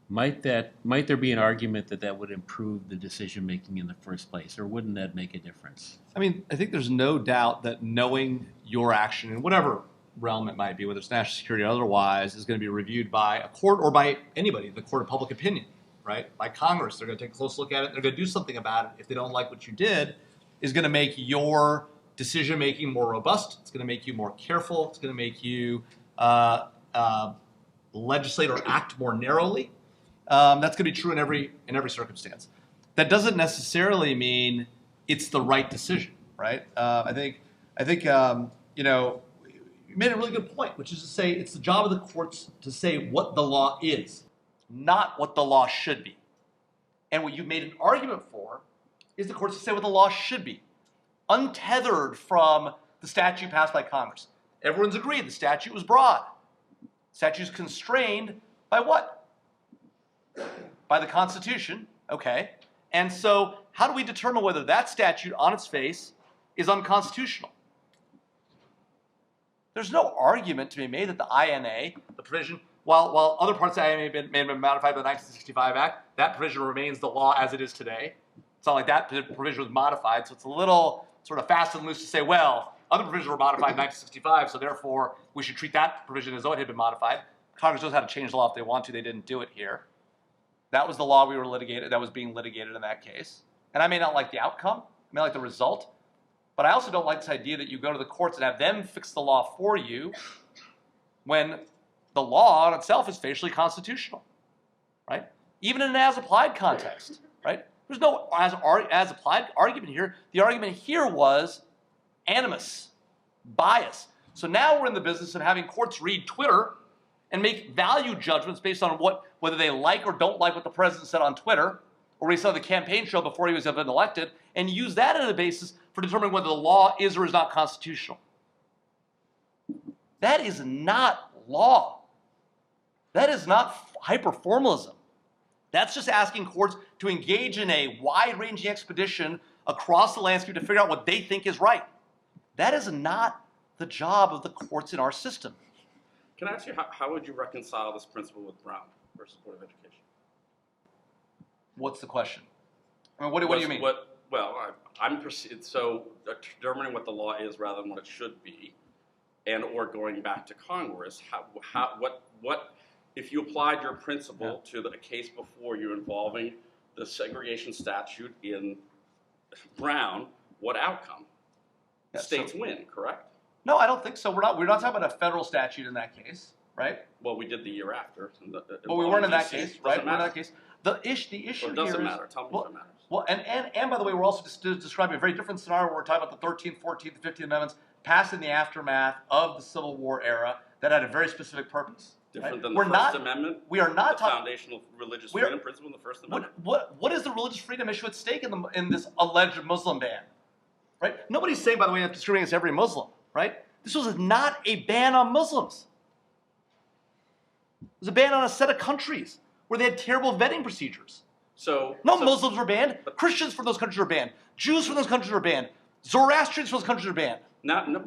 A: might there be an argument that would improve the decision making in the first place, or wouldn't that make a difference?
B: I mean, I think there's no doubt that knowing your action in whatever realm it might be, whether it's national security or otherwise, is going to be reviewed by a court or by anybody, the court of public opinion, right? By Congress. They're going to take a close look at it. They're going to do something about it. If they don't like what you did, is going to make your decision-making more robust. It's going to make you more careful. It's going to make you legislate or act more narrowly. That's going to be true in every circumstance. That doesn't necessarily mean it's the right decision, right? I think you know, you made a really good point, which is to say it's the job of the courts to say what the law is, not what the law should be. And what you've made an argument for is the courts to say what the law should be, untethered from the statute passed by Congress. Everyone's agreed the statute was broad. The statute is constrained by what? By the Constitution, okay. And so how do we determine whether that statute on its face is unconstitutional? There's no argument to be made that the INA, the provision, while other parts of the INA may have been modified by the 1965 Act, that provision remains the law as it is today. It's not like that provision was modified, so it's a little sort of fast and loose to say, well, other provisions were modified in 1965, so therefore we should treat that provision as though it had been modified. Congress knows how to change the law if they want to. They didn't do it here. That was the law that was being litigated in that case. And I may not like the outcome, I may like the result, but I also don't like this idea that you go to the courts and have them fix the law for you when the law on itself is facially constitutional, right? Even in an as-applied context, right? There's no as-applied argument here. The argument here was animus, bias. So now we're in the business of having courts read Twitter and make value judgments based on whether they like or don't like what the president said on Twitter, or what he said on the campaign trail before he was even elected, and use that as a basis for determining whether the law is or is not constitutional. That is not law. That is not hyperformalism. That's just asking courts to engage in a wide-ranging expedition across the landscape to figure out what they think is right. That is not the job of the courts in our system.
E: Can I ask you, how would you reconcile this principle with Brown versus Board of Education?
B: What's the question? I mean, what do you mean?
E: So determining what the law is rather than what it should be, and or going back to Congress, what if you applied your principle to a case before you involving the segregation statute in Brown, what outcome?
B: Yeah,
E: States win, correct?
B: No, I don't think so. We're not talking about a federal statute in that case, right?
E: Well, we did the year after.
B: Well, we weren't in that case, right?
E: We're in
B: that case. The issue
E: here doesn't matter. Tell me if it matters.
B: Well, and by the way, we're also describing a very different scenario where we're talking about the 13th, 14th, and 15th Amendments passed in the aftermath of the Civil War era that had a very specific purpose.
E: Different than the First Amendment?
B: We are not
E: talking foundational religious freedom principle in the First Amendment?
B: What is the religious freedom issue at stake in this alleged Muslim ban? Right? Nobody's saying, by the way, that discriminating against every Muslim, right? This was not a ban on Muslims. It was a ban on a set of countries where they had terrible vetting procedures. Muslims were banned. Christians from those countries were banned. Jews from those countries were banned. Zoroastrians from those countries were banned.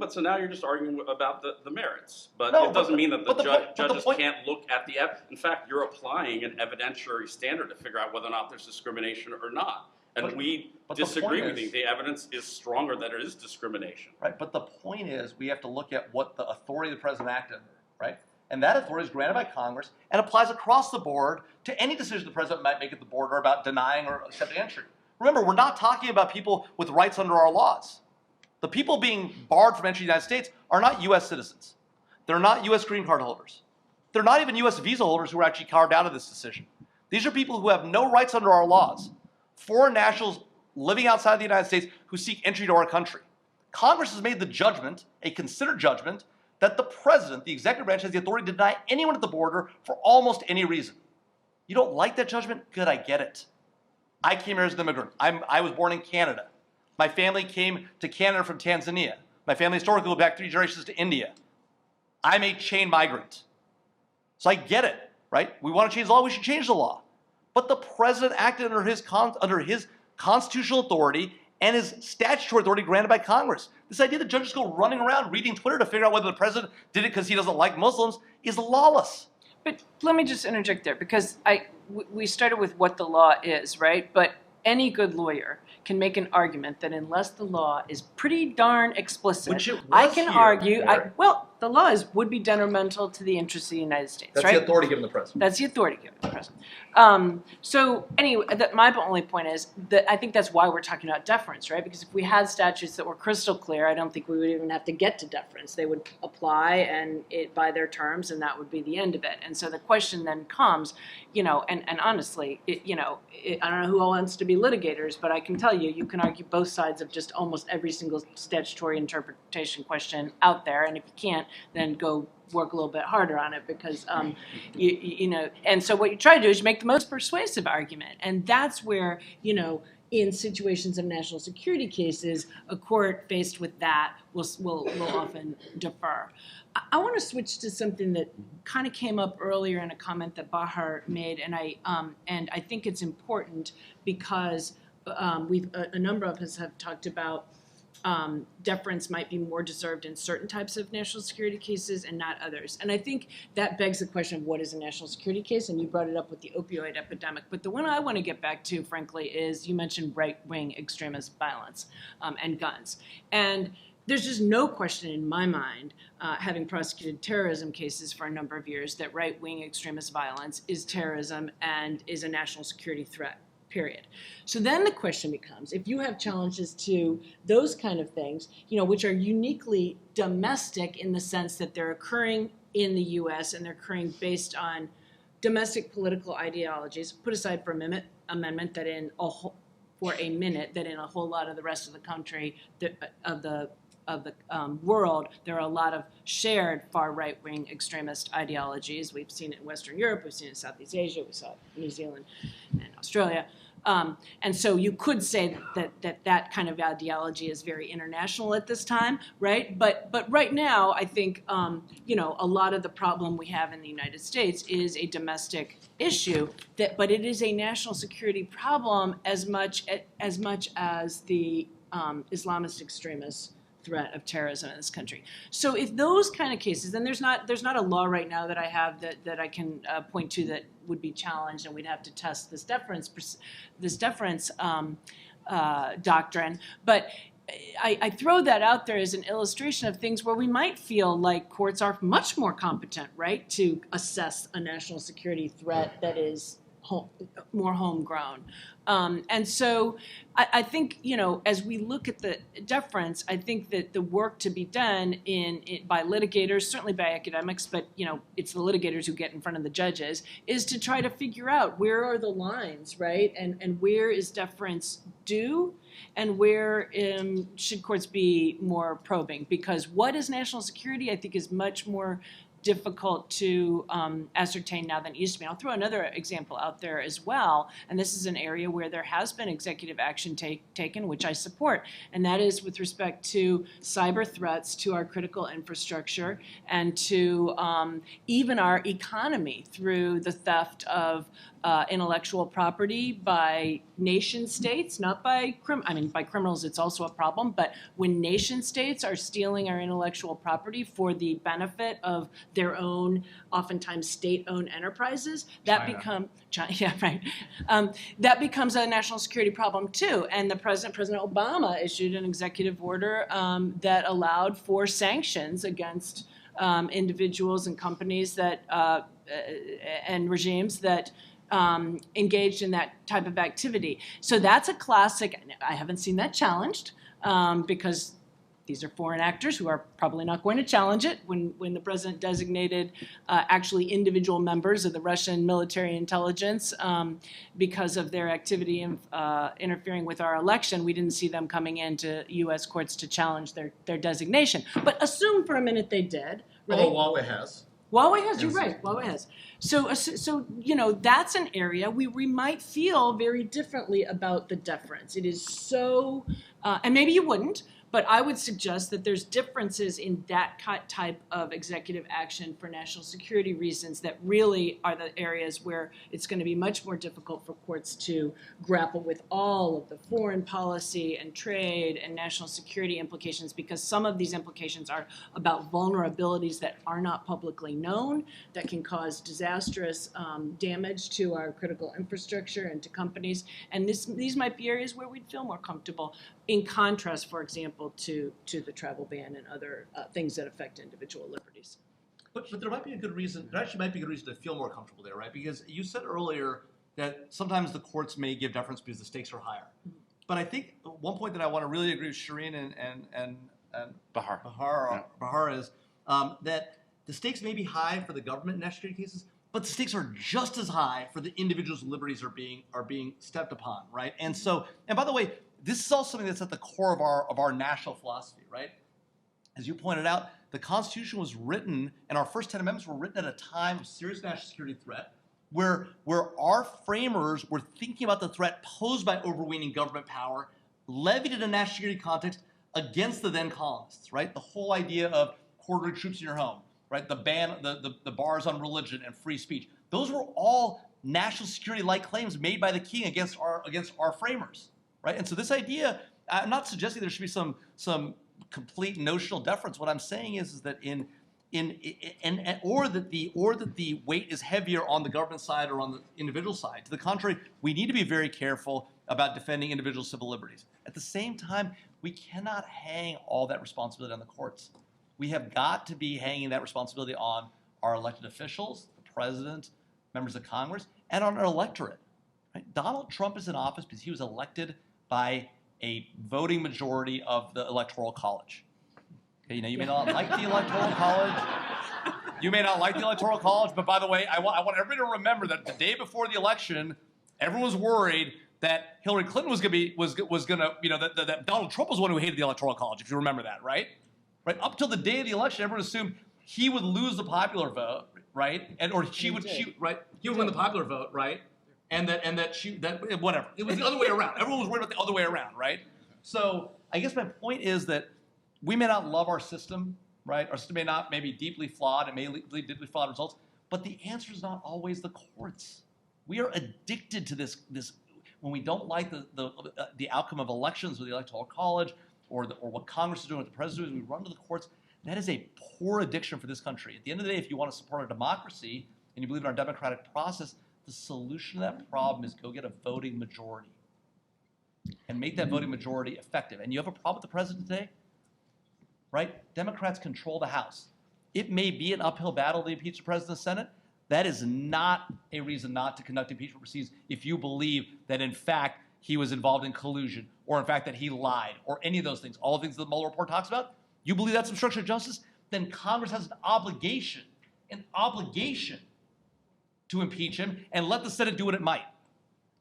E: So now you're just arguing about the merits. But it doesn't mean that the judges can't look at the evidence. In fact, you're applying an evidentiary standard to figure out whether or not there's discrimination or not. And we disagree with you. The evidence is stronger that it is discrimination.
B: Right, but the point is we have to look at what the authority of the president acted under, right? And that authority is granted by Congress and applies across the board to any decision the president might make at the border about denying or accepting entry. Remember, we're not talking about people with rights under our laws. The people being barred from entry to the United States are not U.S. citizens. They're not U.S. green card holders. They're not even U.S. visa holders who are actually carved out of this decision. These are people who have no rights under our laws. Foreign nationals living outside the United States who seek entry to our country. Congress has made the judgment, a considered judgment, that the president, the executive branch, has the authority to deny anyone at the border for almost any reason. You don't like that judgment? Good, I get it. I came here as an immigrant. I was born in Canada. My family came to Canada from Tanzania. My family historically goes back 3 generations to India. I'm a chain migrant. So I get it, right? We want to change the law, we should change the law. But the president acted under his constitutional authority and his statutory authority granted by Congress. This idea that judges go running around reading Twitter to figure out whether the president did it because he doesn't like Muslims is lawless.
D: But let me just interject there, because we started with what the law is, right? But any good lawyer can make an argument that unless the law is pretty darn explicit,
B: Which it was
D: I can
B: here,
D: argue. the law would be detrimental to the interests of the United States,
B: That's
D: right?
B: the authority given the president.
D: That's the authority given to the president. So anyway, my only point is that I think that's why we're talking about deference, right? Because if we had statutes that were crystal clear, I don't think we would even have to get to deference. They would apply and by their terms, and that would be the end of it. And so the question then comes, and honestly, I don't know who all wants to be litigators, but I can tell you, you can argue both sides of just almost every single statutory interpretation question out there. And if you can't, then go work a little bit harder on it because, and so what you try to do is make the most persuasive argument. And that's where, in situations of national security cases, a court faced with that will often defer. I want to switch to something that kind of came up earlier in a comment that Bahar made, and I think it's important because a number of us have talked about deference might be more deserved in certain types of national security cases and not others. And I think that begs the question of what is a national security case, and you brought it up with the opioid epidemic. But the one I want to get back to, frankly, is you mentioned right-wing extremist violence and guns. And there's just no question in my mind, having prosecuted terrorism cases for a number of years, that right-wing extremist violence is terrorism and is a national security threat. Period. So then the question becomes, if you have challenges to those kind of things, which are uniquely domestic in the sense that they're occurring in the U.S. and they're occurring based on domestic political ideologies, put aside for a minute, amendment that in a whole lot of the rest of the country of the world, there are a lot of shared far right-wing extremist ideologies. We've seen it in Western Europe, we've seen it in Southeast Asia, we saw it in New Zealand and Australia. And so you could say that kind of ideology is very international at this time, right? But right now, I think a lot of the problem we have in the United States is a domestic issue, but it is a national security problem as much as the Islamist extremists threat of terrorism in this country. So if those kind of cases, then there's not a law right now that I have that I can point to that would be challenged, and we'd have to test this deference doctrine. But I throw that out there as an illustration of things where we might feel like courts are much more competent, right, to assess a national security threat that is more homegrown. And so I think, as we look at the deference, I think that the work to be done by litigators, certainly by academics, but, it's the litigators who get in front of the judges, is to try to figure out where are the lines, right? And where is deference due? And where should courts be more probing? Because what is national security, I think, is much more difficult to ascertain now than it used to be. I'll throw another example out there as well, and this is an area where there has been executive action taken, which I support, and that is with respect to cyber threats to our critical infrastructure and to even our economy through the theft of intellectual property by nation states, not by by criminals it's also a problem, but when nation states are stealing our intellectual property for the benefit of their own, oftentimes state-owned enterprises, that becomes a national security problem too. And President Obama issued an executive order that allowed for sanctions against individuals and companies that and regimes that engaged in that type of activity. So that's a classic. I haven't seen that challenged because these are foreign actors who are probably not going to challenge it when the president designated actually individual members of the Russian military intelligence because of their activity in interfering with our election. We didn't see them coming into U.S. courts to challenge their designation. But assume for a minute they did, right?
B: Although Huawei has.
D: Huawei has, you're right, Huawei has. So that's an area we might feel very differently about the deference. It is so, and maybe you wouldn't, but I would suggest that there's differences in that type of executive action for national security reasons that really are the areas where it's going to be much more difficult for courts to grapple with all of the foreign policy and trade and national security implications, because some of these implications are about vulnerabilities that are not publicly known, that can cause disastrous damage to our critical infrastructure and to companies. And these might be areas where we'd feel more comfortable in contrast, for example, to the travel ban and other things that affect individual liberties.
B: But there might be a good reason, there actually might be a good reason to feel more comfortable there, right? Because you said earlier that sometimes the courts may give deference because the stakes are higher. But I think one point that I want to really agree with Shireen and Bahar is that the stakes may be high for the government in national security cases, but the stakes are just as high for the individuals' liberties are being stepped upon, right? And so, and by the way, this is also something that's at the core of our national philosophy, right? As you pointed out, the Constitution was written, and our first 10 amendments were written at a time of serious national security threat, where our framers were thinking about the threat posed by overweening government power, levied in a national security context against the then colonists, right? The whole idea of quartering troops in your home, right? The ban, the bars on religion and free speech. Those were all national security-like claims made by the king against our framers, right? And so this idea, I'm not suggesting there should be some complete notional deference. What I'm saying is that or that the weight is heavier on the government side or on the individual side. To the contrary, we need to be very careful about defending individual civil liberties. At the same time, we cannot hang all that responsibility on the courts. We have got to be hanging that responsibility on our elected officials, the president, members of Congress, and on our electorate. Right? Donald Trump is in office because he was elected by a voting majority of the Electoral College. Okay, you may not like the Electoral College. You may not like the Electoral College, but by the way, I want everybody to remember that the day before the election, everyone was worried that Hillary Clinton was going to that Donald Trump was the one who hated the Electoral College, if you remember that, right? Right, up till the day of the election, everyone assumed he would lose the popular vote, right? Or he would win the popular vote, right? And that whatever. It was the other way around. Everyone was worried about the other way around, right? So I guess my point is that we may not love our system, right? Our system may not be deeply flawed. It may lead deeply flawed results, but the answer is not always the courts. We are addicted to this when we don't like the outcome of elections with the Electoral College or what Congress is doing, what the president is doing, we run to the courts. That is a poor addiction for this country. At the end of the day, if you want to support our democracy and you believe in our democratic process, the solution to that problem is go get a voting majority and make that voting majority effective. And you have a problem with the president today, right? Democrats control the House. It may be an uphill battle to impeach the president and the Senate. That is not a reason not to conduct impeachment proceedings if you believe that, in fact, he was involved in collusion or, in fact, that he lied or any of those things, all the things that the Mueller report talks about. You believe that's obstruction of justice? Then Congress has an obligation to impeach him and let the Senate do what it might.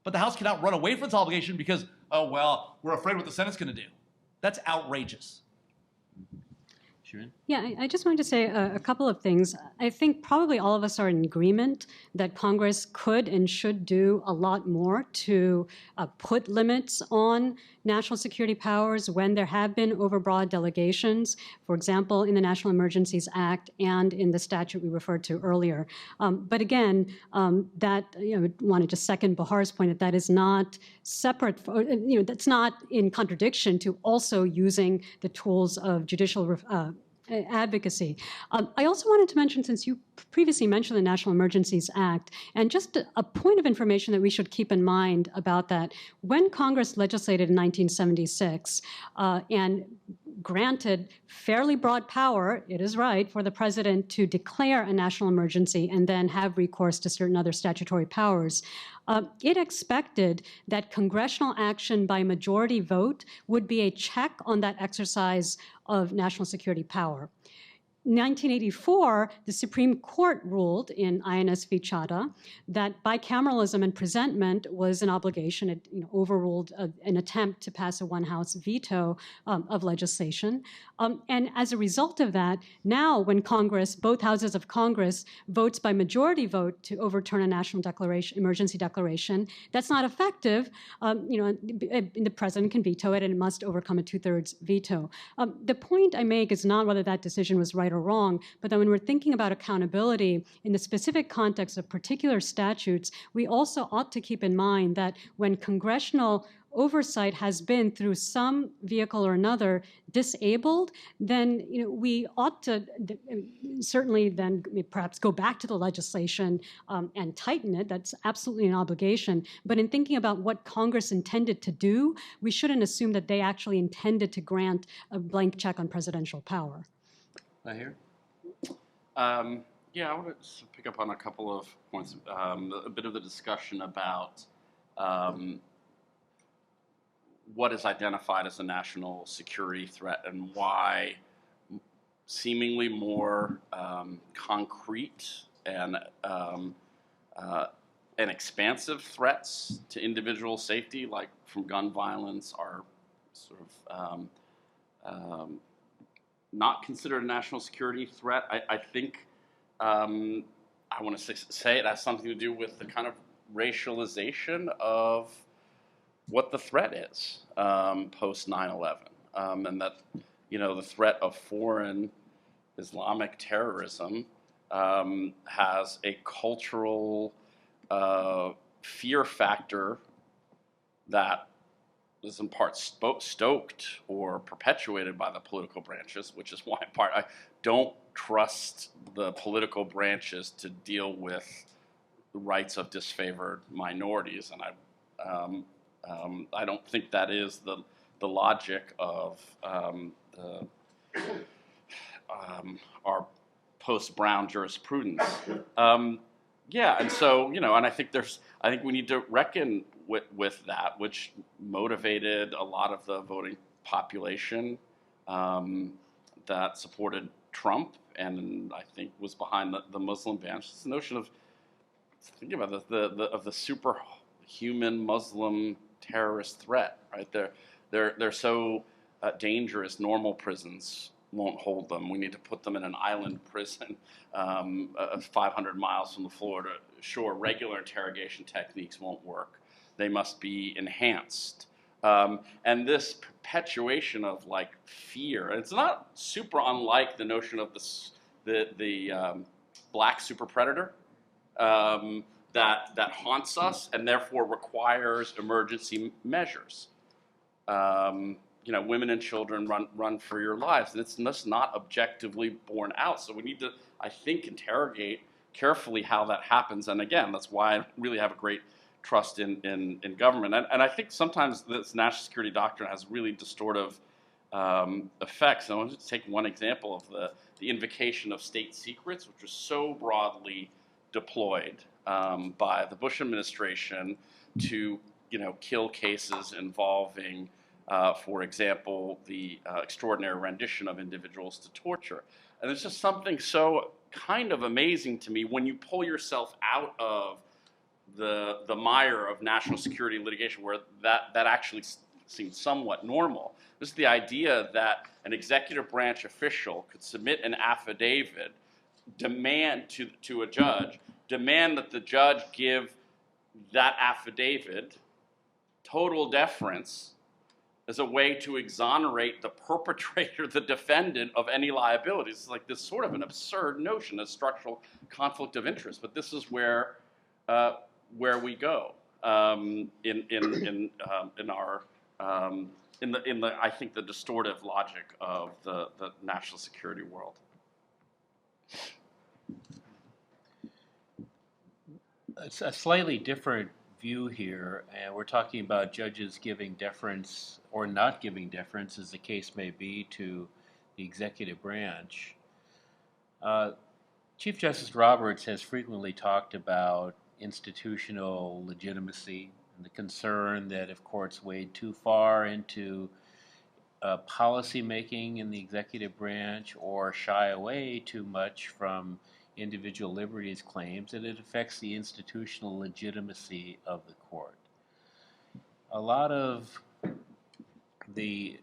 B: But the House cannot run away from its obligation because, oh, well, we're afraid what the Senate's going to do. That's outrageous.
A: Shireen?
C: Yeah, I just wanted to say a couple of things. I think probably all of us are in agreement that Congress could and should do a lot more to put limits on national security powers when there have been overbroad delegations, for example, in the National Emergencies Act and in the statute we referred to earlier. But again, I want to just second Bahar's point that is not separate, that's not in contradiction to also using the tools of judicial advocacy. I also wanted to mention, since you previously mentioned the National Emergencies Act, and just a point of information that we should keep in mind about that, when Congress legislated in 1976 and granted fairly broad power, it is right, for the president to declare a national emergency and then have recourse to certain other statutory powers, it expected that congressional action by majority vote would be a check on that exercise of national security power. In 1984, the Supreme Court ruled in INS v. Chadha that bicameralism and presentment was an obligation. It overruled an attempt to pass a one-house veto of legislation. And as a result of that, now when Congress, both houses of Congress, votes by majority vote to overturn a national emergency declaration, that's not effective. The president can veto it, and it must overcome a two-thirds veto. The point I make is not whether that decision was right or or wrong, but then when we're thinking about accountability in the specific context of particular statutes, we also ought to keep in mind that when congressional oversight has been through some vehicle or another disabled, then we ought to certainly then perhaps go back to the legislation and tighten it. That's absolutely an obligation. But in thinking about what Congress intended to do, we shouldn't assume that they actually intended to grant a blank check on presidential power.
A: I hear.
E: Yeah, I want to pick up on a couple of points. A bit of the discussion about what is identified as a national security threat and why seemingly more concrete and expansive threats to individual safety, like from gun violence, are sort of not considered a national security threat. I think I want to say it has something to do with the kind of racialization of what the threat is post 9/11, and that the threat of foreign Islamic terrorism has a cultural fear factor that is in part stoked or perpetuated by the political branches, which is why in part I don't trust the political branches to deal with the rights of disfavored minorities, and I don't think that is the logic of our post-Brown jurisprudence. Yeah, and so and I think we need to reckon with that, which motivated a lot of the voting population that supported Trump, and I think was behind the Muslim ban. It's this notion of thinking about the superhuman Muslim terrorist threat, right? They're so dangerous. Normal prisons won't hold them. We need to put them in an island prison 500 miles from the Florida shore. Regular interrogation techniques won't work. They must be enhanced. And this perpetuation of like fear, and it's not super unlike the notion of the black super predator that haunts us and therefore requires emergency measures. Women and children run for your lives, and it's just not objectively borne out. So we need to, I think, interrogate carefully how that happens. And again, that's why I really have a great trust in government. And I think sometimes this national security doctrine has really distortive effects. And I want to take one example of the invocation of state secrets, which was so broadly deployed by the Bush administration to kill cases involving for example, the extraordinary rendition of individuals to torture. And it's just something so kind of amazing to me when you pull yourself out of the mire of national security litigation where that actually seems somewhat normal. This is the idea that an executive branch official could submit an affidavit, demand to a judge, demand that the judge give that affidavit total deference as a way to exonerate the perpetrator, the defendant, of any liabilities. It's like this sort of an absurd notion, a structural conflict of interest. But this is where we go in our I think the distortive logic of the national security world.
A: It's a slightly different view here, and we're talking about judges giving deference or not giving deference, as the case may be, to the executive branch. Chief Justice Roberts has frequently talked about institutional legitimacy and the concern that if courts wade too far into policy making in the executive branch or shy away too much from individual liberties claims, that it affects the institutional legitimacy of the court. A lot of the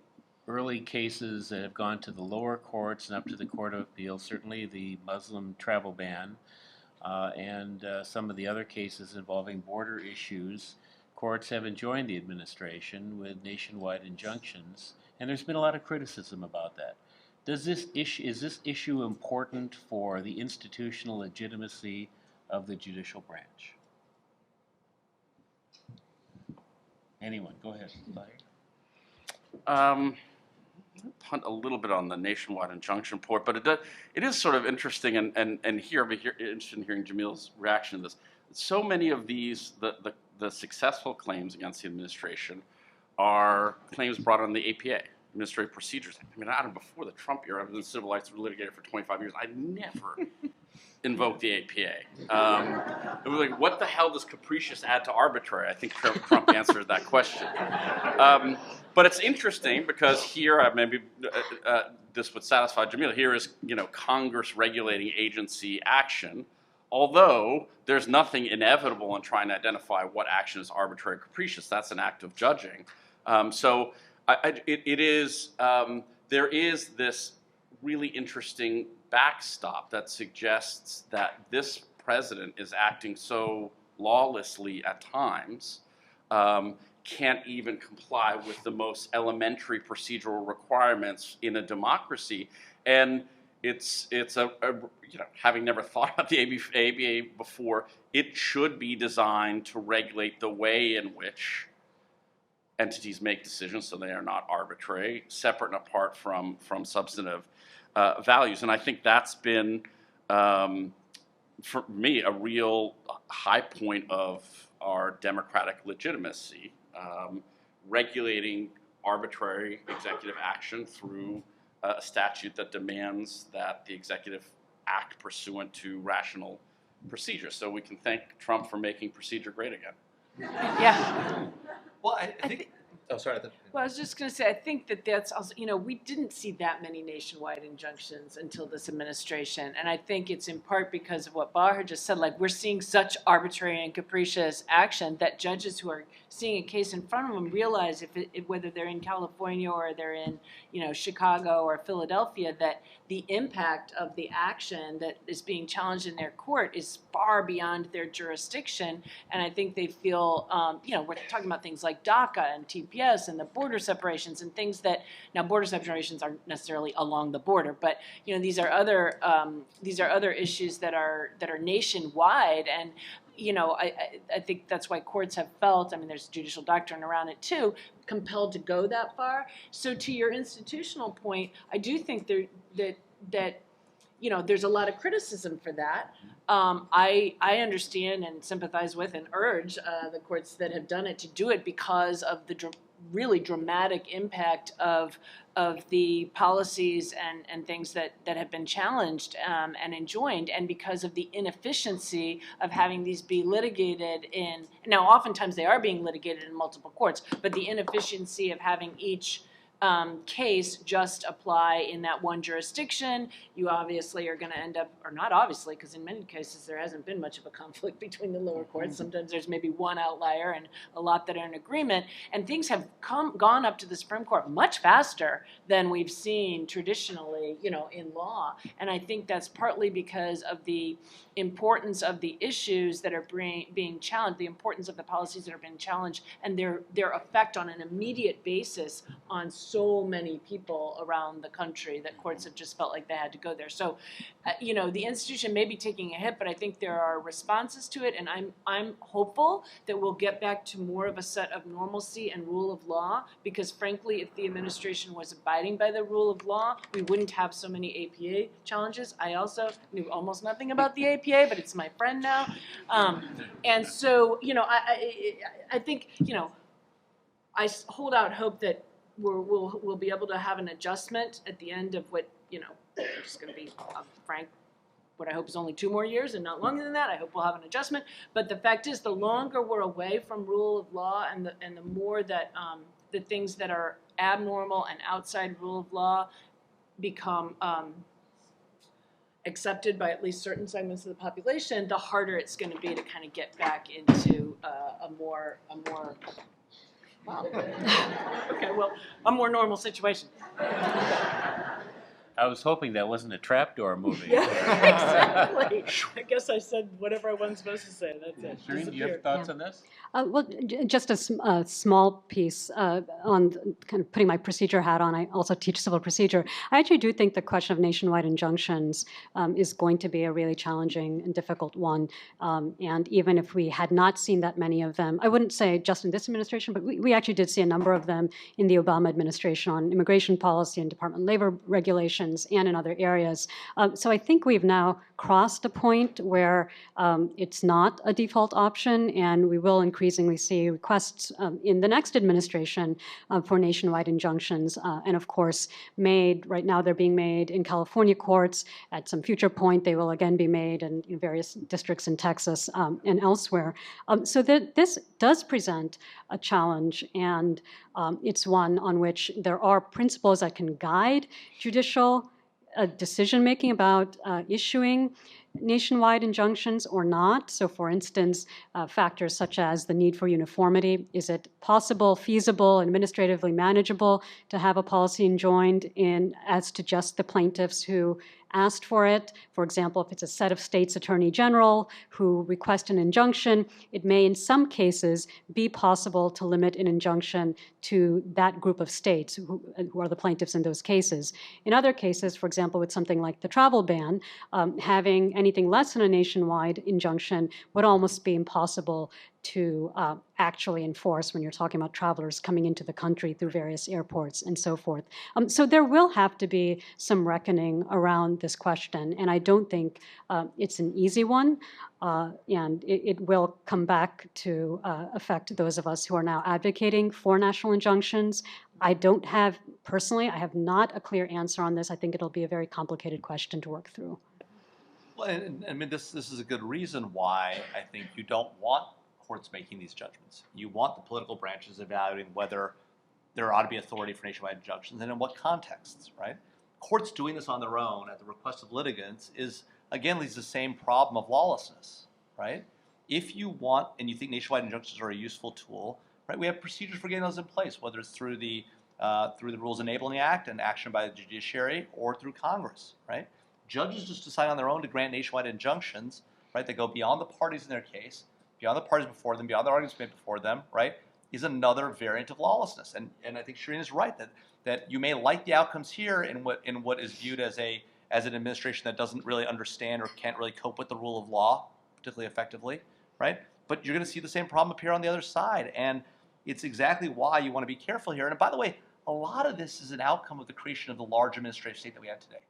A: early cases that have gone to the lower courts and up to the Court of Appeals, certainly the Muslim travel ban and some of the other cases involving border issues, courts have enjoined the administration with nationwide injunctions, and there's been a lot of criticism about that. is this issue important for the institutional legitimacy of the judicial branch? Anyone, go ahead.
E: Punt a little bit on the nationwide injunction point, but it is sort of interesting, and here I'd be interested in hearing Jamil's reaction to this. So many of these, the successful claims against the administration are claims brought on the APA, Administrative Procedures Act. I mean, out of before the Trump era, I've been a civil rights litigator for 25 years. I never invoked the APA. It was like, what the hell does capricious add to arbitrary? I think Trump answered that question. But it's interesting because here, maybe this would satisfy Jamil. Here is, Congress regulating agency action, although there's nothing inevitable in trying to identify what action is arbitrary or capricious. That's an act of judging. So there is this really interesting backstop that suggests that this president is acting so lawlessly at times, can't even comply with the most elementary procedural requirements in a democracy. And it's having never thought about the ABA before, it should be designed to regulate the way in which entities make decisions so they are not arbitrary, separate and apart from substantive values. And I think that's been, for me, a real high point of our democratic legitimacy, regulating arbitrary executive action through a statute that demands that the executive act pursuant to rational procedure. So we can thank Trump for making procedure great again.
D: Yeah.
B: Well, I think. Oh, sorry.
D: Well, I was just going to say, I think that's also, we didn't see that many nationwide injunctions until this administration. And I think it's in part because of what Bahar just said, like we're seeing such arbitrary and capricious action that judges who are seeing a case in front of them realize whether they're in California or they're in, Chicago or Philadelphia, that the impact of the action that is being challenged in their court is far beyond their jurisdiction. And I think they feel, we're talking about things like DACA and TPS and the border separations and things that, now border separations aren't necessarily along the border, but these are other issues that are nationwide. And I think that's why courts have felt, there's judicial doctrine around it too, compelled to go that far. So to your institutional point, I do think that there's a lot of criticism for that. I understand and sympathize with and urge the courts that have done it to do it because of the really dramatic impact of the policies and things that have been challenged and enjoined, and because of the inefficiency of having these be litigated in, now oftentimes they are being litigated in multiple courts, but the inefficiency of having each case just apply in that one jurisdiction. You obviously are going to end up, or not obviously, because in many cases there hasn't been much of a conflict between the lower courts. Sometimes there's maybe one outlier and a lot that are in agreement. And things have gone up to the Supreme Court much faster than we've seen traditionally, in law. And I think that's partly because of the importance of the issues that are being challenged, the importance of the policies that are being challenged, and their effect on an immediate basis on so many people around the country that courts have just felt like they had to go there. So, the institution may be taking a hit, but I think there are responses to it, and I'm hopeful that we'll get back to more of a set of normalcy and rule of law, because frankly, if the administration was abiding by the rule of law, we wouldn't have so many APA challenges. I also knew almost nothing about the APA, but it's my friend now. And so, I think, I hold out hope that we'll be able to have an adjustment at the end of what, I'm just going to be frank, what I hope is only 2 more years and not longer than that. I hope we'll have an adjustment. But the fact is, the longer we're away from rule of law and the more that the things that are abnormal and outside rule of law become accepted by at least certain segments of the population, the harder it's going to be to kind of get back into a more wow. Okay, well, a more normal situation.
A: I was hoping that wasn't a trapdoor movie.
F: Exactly. I guess I said whatever I wasn't supposed to say. That's it.
A: Shireen, do you have thoughts on this?
C: Well, just a small piece on kind of putting my procedure hat on. I also teach civil procedure. I actually do think the question of nationwide injunctions is going to be a really challenging and difficult one. And even if we had not seen that many of them, I wouldn't say just in this administration, but we actually did see a number of them in the Obama administration on immigration policy and Department of Labor regulations and in other areas. So I think we've now crossed a point where it's not a default option, and we will increasingly see requests in the next administration for nationwide injunctions. And of course, right now they're being made in California courts. At some future point, they will again be made in various districts in Texas and elsewhere. So this does present a challenge, and it's one on which there are principles that can guide judicial decision-making about issuing nationwide injunctions or not. So for instance, factors such as the need for uniformity. Is it possible, feasible, administratively manageable to have a policy enjoined as to just the plaintiffs who asked for it? For example, if it's a set of states' attorney general who request an injunction, it may in some cases be possible to limit an injunction to that group of states who are the plaintiffs in those cases. In other cases, for example, with something like the travel ban, having anything less than a nationwide injunction would almost be impossible to actually enforce when you're talking about travelers coming into the country through various airports and so forth. So there will have to be some reckoning around this question, and I don't think it's an easy one, and it will come back to affect those of us who are now advocating for national injunctions. I have not a clear answer on this. I think it'll be a very complicated question to work through.
B: Well, and I mean, this is a good reason why I think you don't want courts making these judgments. You want the political branches evaluating whether there ought to be authority for nationwide injunctions and in what contexts, right? Courts doing this on their own at the request of litigants again, leads to the same problem of lawlessness, right? If you want and you think nationwide injunctions are a useful tool, right, we have procedures for getting those in place, whether it's through the Rules Enabling Act and action by the judiciary or through Congress, right? Judges just decide on their own to grant nationwide injunctions, right, that go beyond the parties in their case, beyond the parties before them, beyond the arguments made before them, right, is another variant of lawlessness. And I think Shireen is right that you may like the outcomes here in what is viewed as an administration that doesn't really understand or can't really cope with the rule of law particularly effectively, right? But you're going to see the same problem appear on the other side, and it's exactly why you want to be careful here. And by the way, a lot of this is an outcome of the creation of the large administrative state that we have today.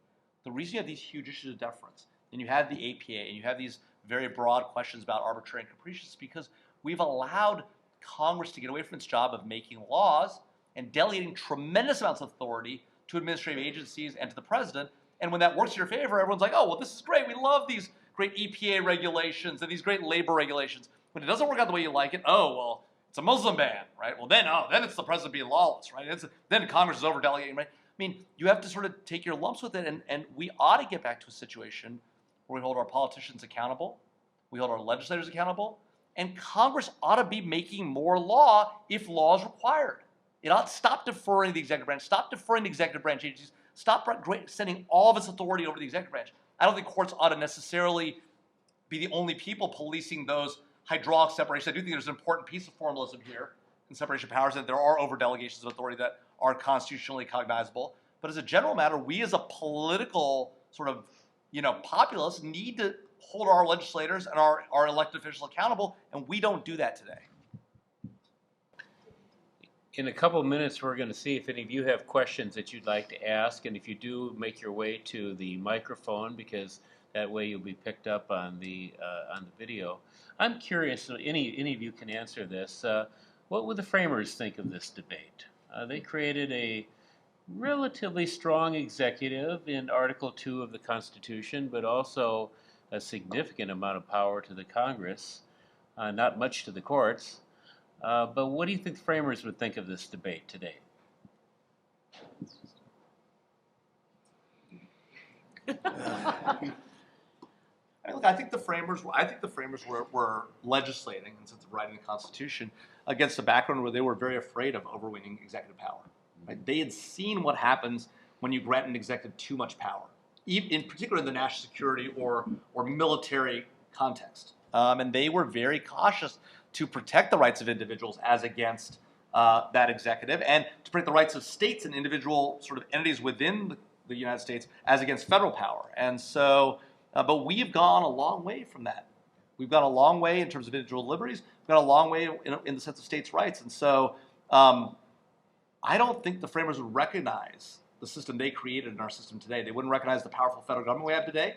B: The reason you have these huge issues of deference, and you have the APA, and you have these very broad questions about arbitrary and capricious, because we've allowed Congress to get away from its job of making laws and delegating tremendous amounts of authority to administrative agencies and to the president. And when that works in your favor, everyone's like, oh, well, this is great. We love these great EPA regulations and these great labor regulations. When it doesn't work out the way you like it, oh, well, it's a Muslim ban, right? Well, then it's the president being lawless, right? Then Congress is over-delegating, right? I mean, you have to sort of take your lumps with it, and we ought to get back to a situation where we hold our politicians accountable, we hold our legislators accountable, and Congress ought to be making more law if law is required. It ought to stop deferring the executive branch, stop deferring the executive branch agencies, stop sending all of its authority over to the executive branch. I don't think courts ought to necessarily be the only people policing those hydraulic separations. I do think there's an important piece of formalism here in separation of powers, that there are over-delegations of authority that are constitutionally cognizable. But as a general matter, we as a political sort of, populace need to hold our legislators and our elected officials accountable, and we don't do that today.
A: In a couple of minutes, we're going to see if any of you have questions that you'd like to ask, and if you do, make your way to the microphone, because that way you'll be picked up on the video. I'm curious, so any of you can answer this. What would the framers think of this debate? They created a relatively strong executive in Article 2 of the Constitution, but also a significant amount of power to the Congress, not much to the courts. But what do you think the framers would think of this debate today?
B: Look, I think the framers were legislating, in the sense of writing the Constitution, against a background where they were very afraid of overweening executive power. Right? They had seen what happens when you grant an executive too much power, in particular in the national security or military context. And they were very cautious to protect the rights of individuals as against that executive, and to protect the rights of states and individual sort of entities within the United States as against federal power. And so, but we've gone a long way from that. We've gone a long way in terms of individual liberties. We've gone a long way in the sense of states' rights. And so I don't think the framers would recognize the system they created in our system today. They wouldn't recognize the powerful federal government we have today.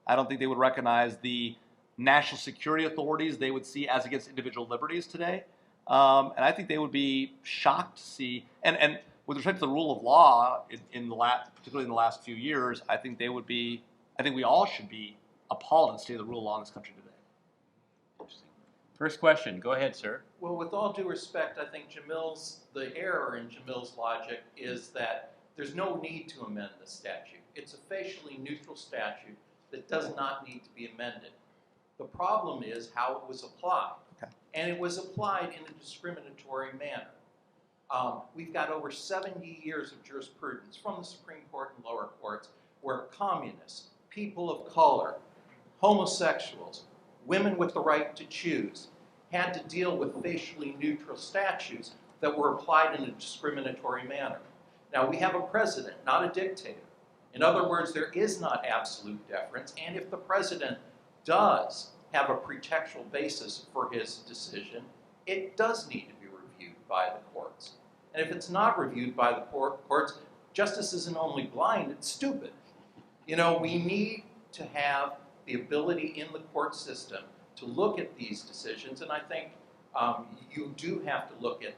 B: I don't think they would recognize the national security authorities they would see as against individual liberties today. And I think they would be shocked to see, and with respect to the rule of law particularly in the last few years, I think they would be, I think we all should be appalled at the state of the rule of law in this country today.
A: First question, go ahead, sir.
G: Well, with all due respect, I think the error in Jamil's logic is that there's no need to amend the statute. It's a facially neutral statute that does not need to be amended. The problem is how it was applied.
B: Okay.
G: And it was applied in a discriminatory manner. We've got over 70 years of jurisprudence from the Supreme Court and lower courts where communists, people of color, homosexuals, women with the right to choose had to deal with facially neutral statutes that were applied in a discriminatory manner. Now, we have a president, not a dictator. In other words, there is not absolute deference, and if the president does have a pretextual basis for his decision, it does need to be reviewed by the courts. And if it's not reviewed by the courts, justice isn't only blind, it's stupid. You know, we need to have the ability in the court system to look at these decisions, and I think you do have to look at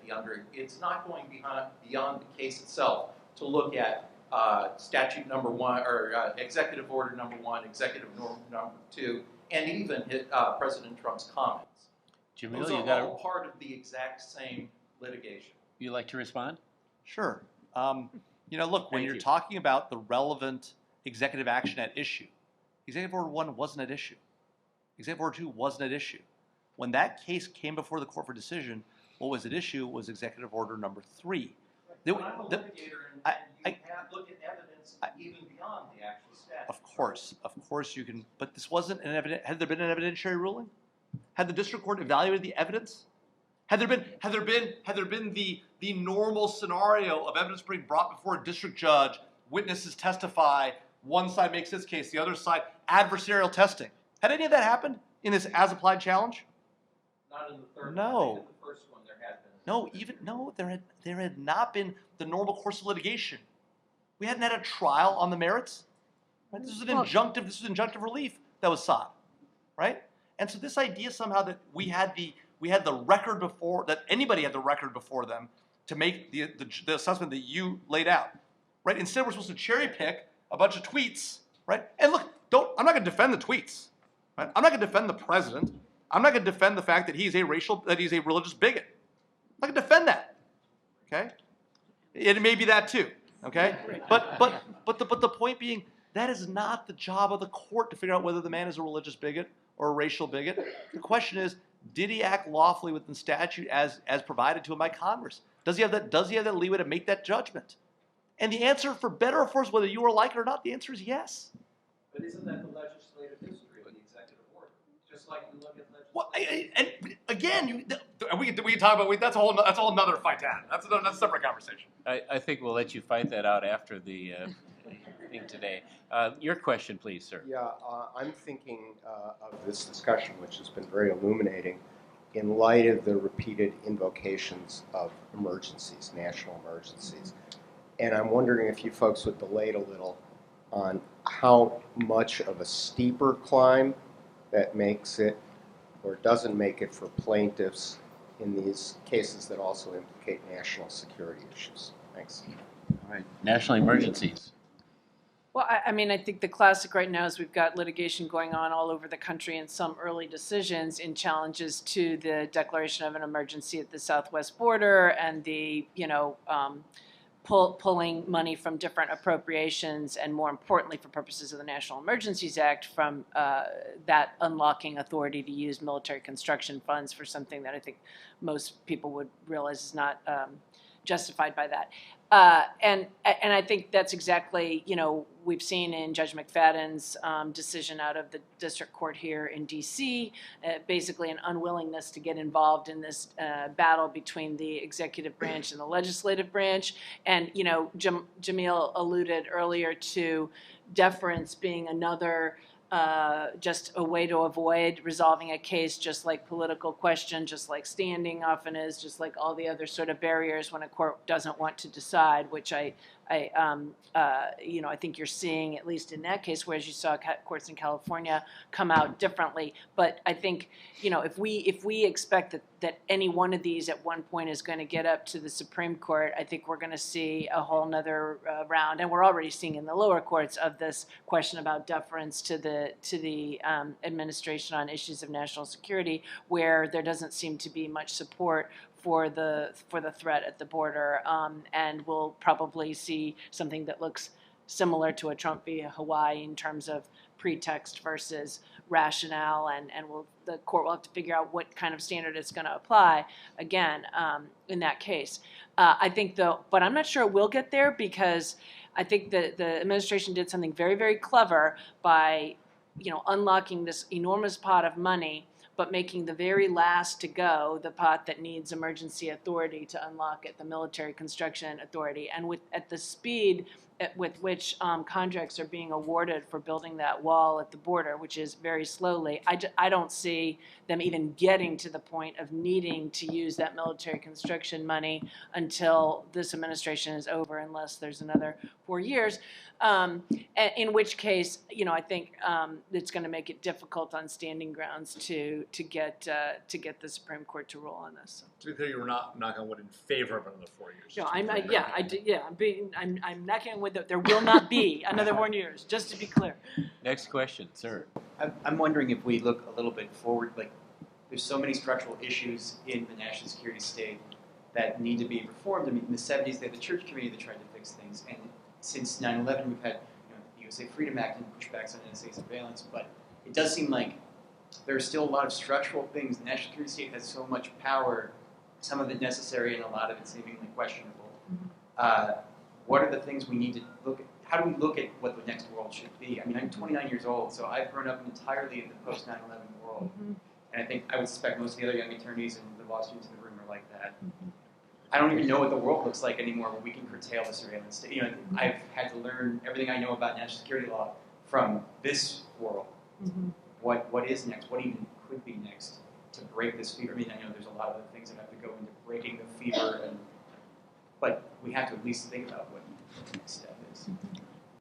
G: it's not going beyond the case itself to look at statute number 1, or executive order number 1, executive number 2, and even President Trump's comments.
A: Jamil,
G: Those are all part of the exact same litigation.
A: You like to respond?
B: Sure. You know, look, when you're talking about the relevant executive action at issue, Executive Order 1 wasn't at issue. Executive Order 2 wasn't at issue. When that case came before the court for decision, what was at issue was Executive Order number 3.
G: But I'm a litigator, and you have to look at evidence even beyond the actual statute.
B: Of course you can, but this wasn't an evidence. Had there been an evidentiary ruling? Had the district court evaluated the evidence? Had there been the normal scenario of evidence being brought before a district judge, witnesses testify, one side makes its case, the other side adversarial testing? Had any of that happened in this as-applied challenge?
G: Not in the third
B: No.
G: one. I think in the first one there had been.
B: There had not been the normal course of litigation. We hadn't had a trial on the merits. Right? This was injunctive relief that was sought, right? And so this idea somehow that we had the record before, that anybody had the record before them to make the assessment that you laid out, right? Instead, we're supposed to cherry pick a bunch of tweets, right? And look, I'm not going to defend the tweets, right? I'm not going to defend the president. I'm not going to defend the fact that he's a religious bigot. I'm not going to defend that, okay? It may be that too, okay? But the point being, that is not the job of the court to figure out whether the man is a religious bigot or a racial bigot. The question is, did he act lawfully within statute as provided to him by Congress? Does he have that leeway to make that judgment? And the answer, for better or for worse, whether you are like it or not, the answer is yes.
G: But isn't that the legislative history of the executive order? Just like you look at legislative.
B: Well, and again, we can talk about that's a whole another fight to have. That's a separate conversation.
A: I think we'll let you fight that out after the thing today. Your question, please, sir.
H: Yeah, I'm thinking of this discussion, which has been very illuminating, in light of the repeated invocations of emergencies, national emergencies. And I'm wondering if you folks would belate a little on how much of a steeper climb that makes it or doesn't make it for plaintiffs in these cases that also implicate national security issues. Thanks.
A: All right, national emergencies.
D: Well, I mean, I think the classic right now is we've got litigation going on all over the country and some early decisions in challenges to the declaration of an emergency at the southwest border and the, pulling money from different appropriations, and more importantly, for purposes of the National Emergencies Act, from that unlocking authority to use military construction funds for something that I think most people would realize is not justified by that. And I think that's exactly, we've seen in Judge McFadden's decision out of the district court here in D.C., basically an unwillingness to get involved in this battle between the executive branch and the legislative branch. And, Jamil alluded earlier to deference being another just a way to avoid resolving a case, just like political question, just like standing often is, just like all the other sort of barriers when a court doesn't want to decide, which I think you're seeing, at least in that case, whereas you saw courts in California come out differently. But I think, if we expect that any one of these at one point is going to get up to the Supreme Court, I think we're going to see a whole nother round, and we're already seeing in the lower courts of this question about deference to the administration on issues of national security, where there doesn't seem to be much support for the threat at the border, and we'll probably see something that looks similar to a Trump v. Hawaii in terms of pretext versus rationale, and the court will have to figure out what kind of standard it's going to apply again in that case. I think but I'm not sure it will get there, because I think that the administration did something very, very clever by unlocking this enormous pot of money, but making the very last to go the pot that needs emergency authority to unlock it, the military construction authority. And at the speed with which contracts are being awarded for building that wall at the border, which is very slowly, I don't see them even getting to the point of needing to use that military construction money until this administration is over, unless there's another 4 years. In which case, I think it's going to make it difficult on standing grounds to get the Supreme Court to rule on this.
B: To be clear, you were not knocking on wood in favor of another 4 years.
D: No, I'm knocking on wood that there will not be another 4 years. Just to be clear.
A: Next question, sir.
I: I'm wondering if we look a little bit forward, like there's so many structural issues in the national security state that need to be reformed. I mean, in the 70s, they had the Church Committee that tried to fix things, and since 9/11, we've had the USA Freedom Act and pushbacks on NSA surveillance, but it does seem like there are still a lot of structural things. The national security state has so much power, some of it necessary and a lot of it seemingly questionable. What are the things we need to look at? How do we look at what the next world should be? I mean, I'm 29 years old, so I've grown up entirely in the post 9/11 world. And I think I would suspect most of the other young attorneys and the law students in the room are like that. I don't even know what the world looks like anymore where we can curtail the surveillance state. I've had to learn everything I know about national security law from this world. What is next? What even could be next to break this fever? I mean, I know there's a lot of other things that have to go into breaking the fever, but we have to at least think about what the next step is.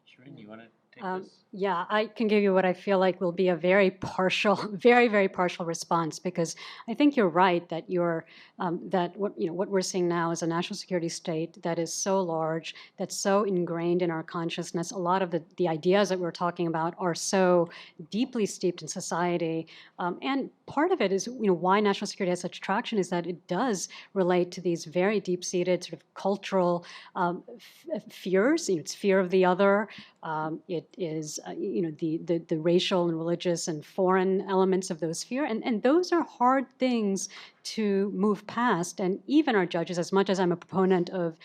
A: Shirin, you want to take this?
C: Yeah, I can give you what I feel like will be a very partial, very, very partial response, because I think you're right that what we're seeing now is a national security state that is so large, that's so ingrained in our consciousness. A lot of the ideas that we're talking about are so deeply steeped in society, and part of it is why national security has such traction is that it does relate to these very deep-seated sort of cultural fears. It's fear of the other. It is the racial and religious and foreign elements of those fear, and those are hard things to move past. And even our judges, as much as I'm a proponent of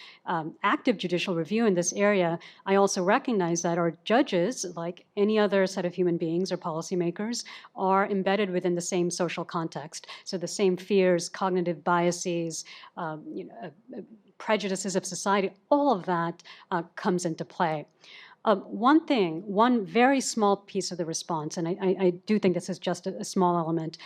C: active judicial review in this area, I also recognize that our judges, like any other set of human beings or policymakers, are embedded within the same social context. So the same fears, cognitive biases, prejudices of society, all of that comes into play. One very small piece of the response, and I do think this is just a small element,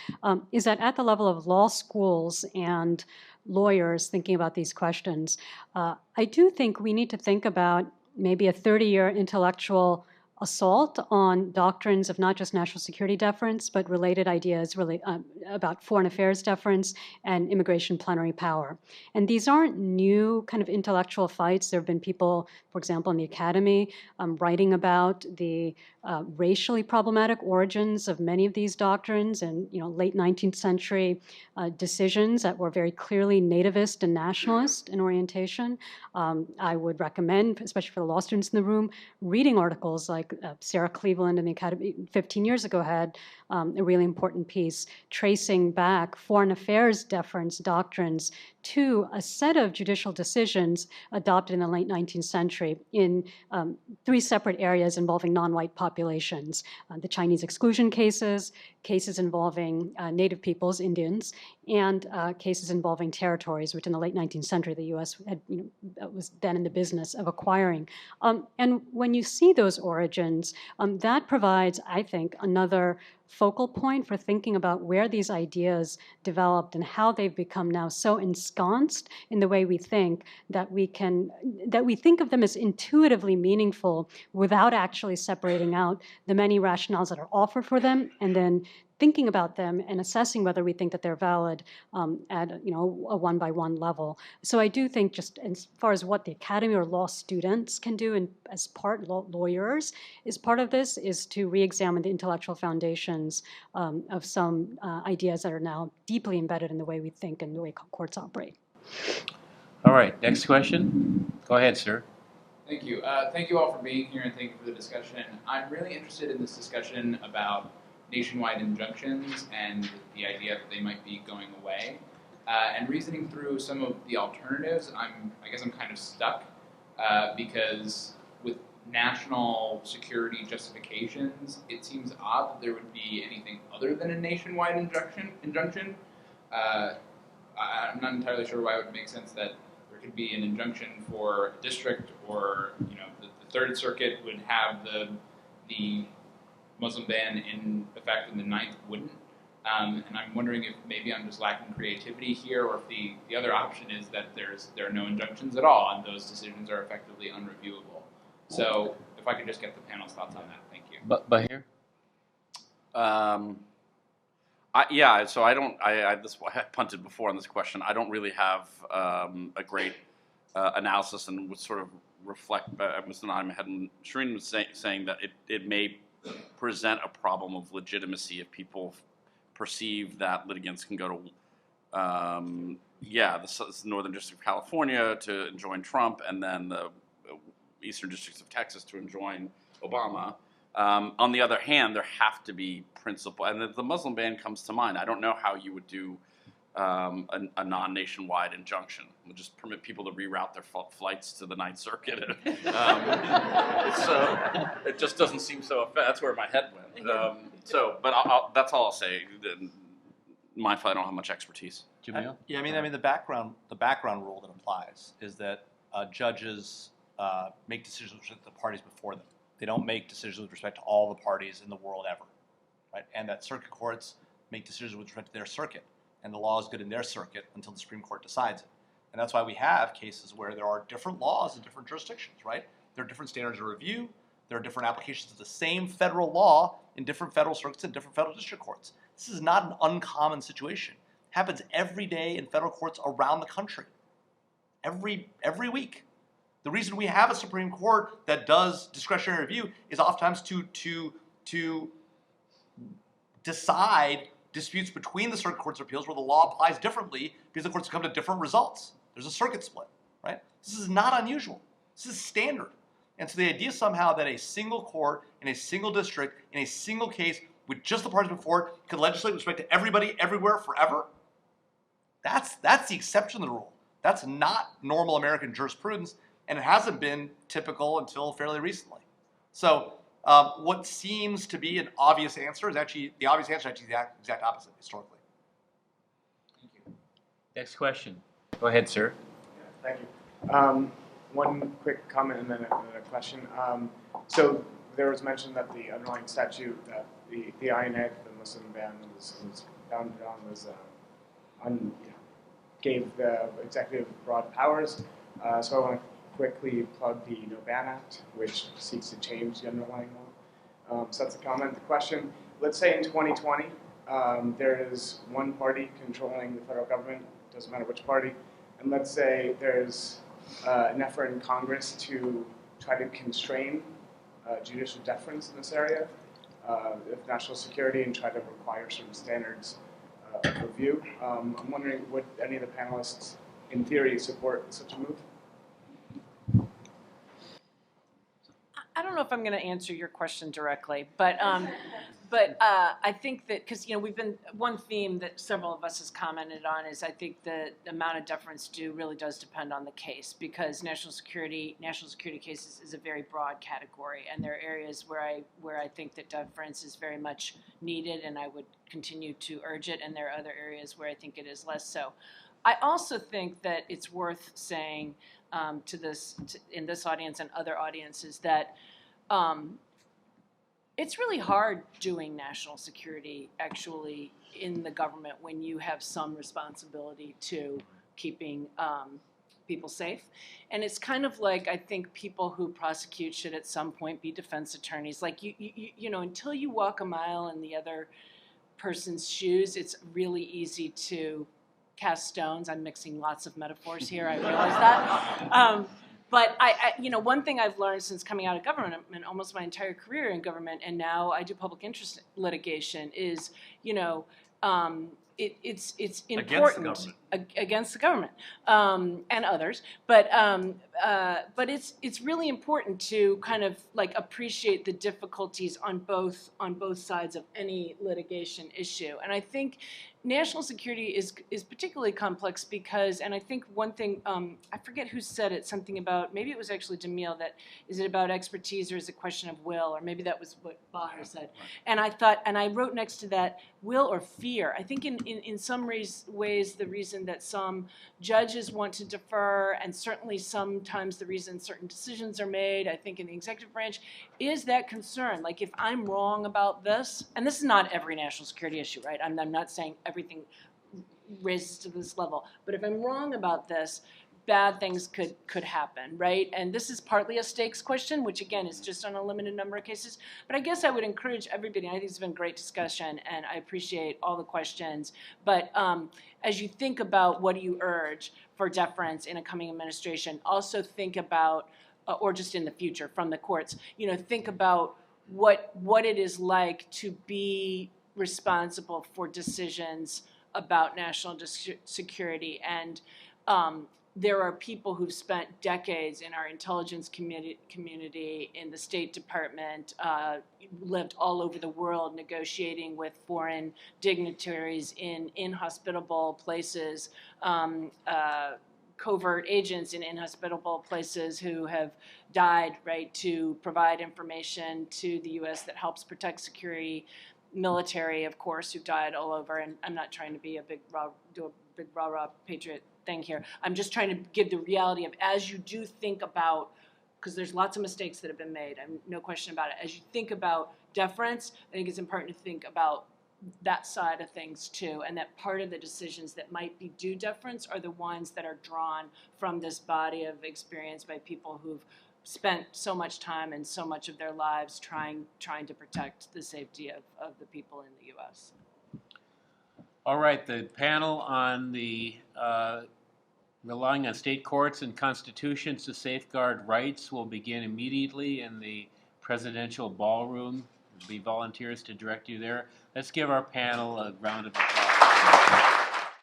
C: is that at the level of law schools and lawyers thinking about these questions, I do think we need to think about maybe a 30-year intellectual assault on doctrines of not just national security deference, but related ideas really about foreign affairs deference and immigration plenary power. And these aren't new kind of intellectual fights. There have been people, for example, in the academy writing about the racially problematic origins of many of these doctrines and late 19th century decisions that were very clearly nativist and nationalist in orientation. I would recommend, especially for the law students in the room, reading articles like like Sarah Cleveland in the Academy 15 years ago had a really important piece tracing back foreign affairs deference doctrines to a set of judicial decisions adopted in the late 19th century in 3 separate areas involving non-white populations. The Chinese exclusion cases, cases involving native peoples, Indians, and cases involving territories, which in the late 19th century the U.S. had, was then in the business of acquiring. And when you see those origins, that provides, I think, another focal point for thinking about where these ideas developed and how they've become now so ensconced in the way we think that we think of them as intuitively meaningful without actually separating out the many rationales that are offered for them and then thinking about them and assessing whether we think that they're valid at a one-by-one level. So I do think, just as far as what the academy or law students can do, and as part lawyers is part of this, is to re-examine the intellectual foundations of some ideas that are now deeply embedded in the way we think and the way courts operate.
A: All right, next question. Go ahead, sir.
J: Thank you. Thank you all for being here, and thank you for the discussion. I'm really interested in this discussion about nationwide injunctions and the idea that they might be going away. And reasoning through some of the alternatives, I guess I'm kind of stuck because with national security justifications, it seems odd that there would be anything other than a nationwide injunction. I'm not entirely sure why it would make sense that there could be an injunction for a district, or the Third Circuit would have the Muslim ban in effect and the Ninth wouldn't. And I'm wondering if maybe I'm just lacking creativity here, or if the other option is that there are no injunctions at all and those decisions are effectively unreviewable. So if I could just get the panel's thoughts on that, thank you.
A: Bahir?
E: So I punted before on this question. I don't really have a great analysis, and would sort of reflect. Mr. Nottingham and Shireen was saying that it may present a problem of legitimacy if people perceive that litigants can go to the Northern District of California to enjoin Trump, and then the Eastern Districts of Texas to enjoin Obama. On the other hand, there have to be principle, and the Muslim ban comes to mind. I don't know how you would do a non-nationwide injunction. We'll just permit people to reroute their flights to the Ninth Circuit. So it just doesn't seem so. That's where my head went. That's all I'll say. Mindful, I don't have much expertise.
A: Jamil?
B: Yeah, I mean, the background rule that applies is that judges make decisions with respect to the parties before them. They don't make decisions with respect to all the parties in the world ever, right? And that circuit courts make decisions with respect to their circuit, and the law is good in their circuit until the Supreme Court decides it. And that's why we have cases where there are different laws in different jurisdictions, right? There are different standards of review. There are different applications of the same federal law in different federal circuits and different federal district courts. This is not an uncommon situation. It happens every day in federal courts around the country, every week. The reason we have a Supreme Court that does discretionary review is oftentimes to decide disputes between the circuit courts of appeals where the law applies differently because the courts come to different results. There's a circuit split, right? This is not unusual. This is standard. And so the idea somehow that a single court in a single district in a single case with just the parties before it could legislate with respect to everybody everywhere forever, that's the exception to the rule. That's not normal American jurisprudence, and it hasn't been typical until fairly recently. So what seems to be an obvious answer is actually the exact opposite historically.
A: Thank you. Next question. Go ahead, sir.
K: Yeah, thank you. One quick comment and then a question. So there was mention that the underlying statute that the INA, the Muslim ban, was founded on gave the executive broad powers. So I want to quickly plug the No Ban Act, which seeks to change the underlying law. So that's a comment. The question, let's say in 2020, there is one party controlling the federal government, doesn't matter which party, and let's say there's an effort in Congress to try to constrain judicial deference in this area of national security and try to require certain standards of review. I'm wondering, would any of the panelists, in theory, support such a move?
D: I don't know if I'm going to answer your question directly, but I think that because we've been one theme that several of us has commented on is I think the amount of deference due really does depend on the case, because national security cases is a very broad category, and there are areas where I think that deference is very much needed, and I would continue to urge it, and there are other areas where I think it is less so. I also think that it's worth saying in this audience and other audiences that it's really hard doing national security actually in the government when you have some responsibility to keeping people safe. And it's kind of like, I think people who prosecute should at some point be defense attorneys. Like you know, until you walk a mile in the other person's shoes, it's really easy to cast stones. I'm mixing lots of metaphors here, I realize that. But one thing I've learned since coming out of government, and almost my entire career in government, and now I do public interest litigation, is it's important against the government and others, but it's really important to kind of like appreciate the difficulties on both sides of any litigation issue. And I think national security is particularly complex because, and I think one thing, I forget who said it, something about, maybe it was actually DeMille, that is it about expertise or is it a question of will, or maybe that was what Baher said. And I thought, and I wrote next to that, will or fear. I think in some ways the reason that some judges want to defer, and certainly sometimes the reason certain decisions are made, I think in the executive branch, is that concern. Like if I'm wrong about this, and this is not every national security issue, right? I'm not saying everything raises to this level, but if I'm wrong about this, bad things could happen, right? And this is partly a stakes question, which again is just on a limited number of cases. But I guess I would encourage everybody, and I think it's been a great discussion, and I appreciate all the questions. But as you think about what do you urge for deference in a coming administration, also think about, or just in the future from the courts, think about what it is like to be responsible for decisions about national security. And there are people who've spent decades in our intelligence community, in the State Department, lived all over the world negotiating with foreign dignitaries in inhospitable places, covert agents in inhospitable places who have died, right, to provide information to the U.S. that helps protect security, military, of course, who've died all over. And I'm not trying to be do a big rah-rah patriot thing here. I'm just trying to give the reality of, as you do think about, because there's lots of mistakes that have been made, no question about it. As you think about deference, I think it's important to think about that side of things too, and that part of the decisions that might be due deference are the ones that are drawn from this body of experience by people who've spent so much time and so much of their lives trying to protect the safety of the people in the U.S.
A: All right, the panel on the relying on state courts and constitutions to safeguard rights will begin immediately in the presidential ballroom. There'll be volunteers to direct you there. Let's give our panel a round of applause.